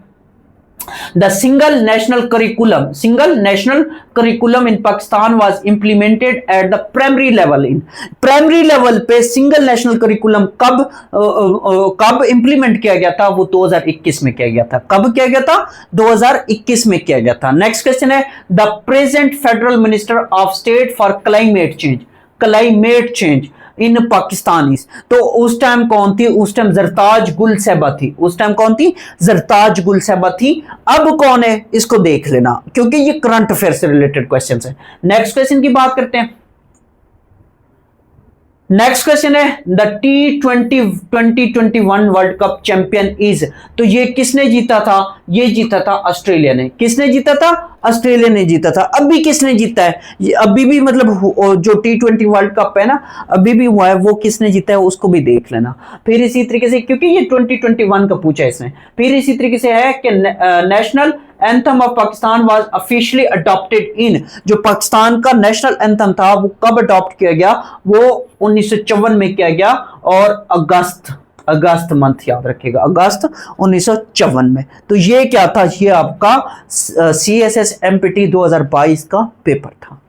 the single national curriculum in Pakistan was implemented at the primary level. In primary level पे सिंगल नेशनल करिकुलम कब इंप्लीमेंट किया गया था? वो 2021 में किया गया था। कब किया गया था? 2021 में किया गया था। नेक्स्ट क्वेश्चन है the present federal minister of state for climate change in Pakistan. तो उस टाइम कौन थी? उस टाइम जरताज गुल साहिबा थी। उस टाइम कौन थी? जरताज गुल साहिबा थी। अब कौन है इसको देख लेना, क्योंकि ये करंट अफेयर से रिलेटेड क्वेश्चन है। नेक्स्ट क्वेश्चन की बात करते हैं। नेक्स्ट क्वेश्चन है the T20 2021 world cup champion is, तो ये किसने जीता था? ये जीता था ऑस्ट्रेलिया ने। किसने जीता था? ऑस्ट्रेलिया ने जीता था। अभी किसने जीता है? ये अभी भी मतलब जो T20 वर्ल्ड कप है ना, अभी भी हुआ है, वो किसने जीता है उसको भी देख लेना। फिर इसी तरीके से, क्योंकि ये 2021 का पूछा है इसमें। फिर इसी तरीके से है कि national anthem of Pakistan was officially adopted in, जो पाकिस्तान का नेशनल एंथम था वो कब अडॉप्ट किया गया? वो 1954 में किया गया और अगस्त मंथ याद रखिएगा, अगस्त 1954 में। तो ये क्या था? ये आपका CSS MPT 2022 का पेपर था।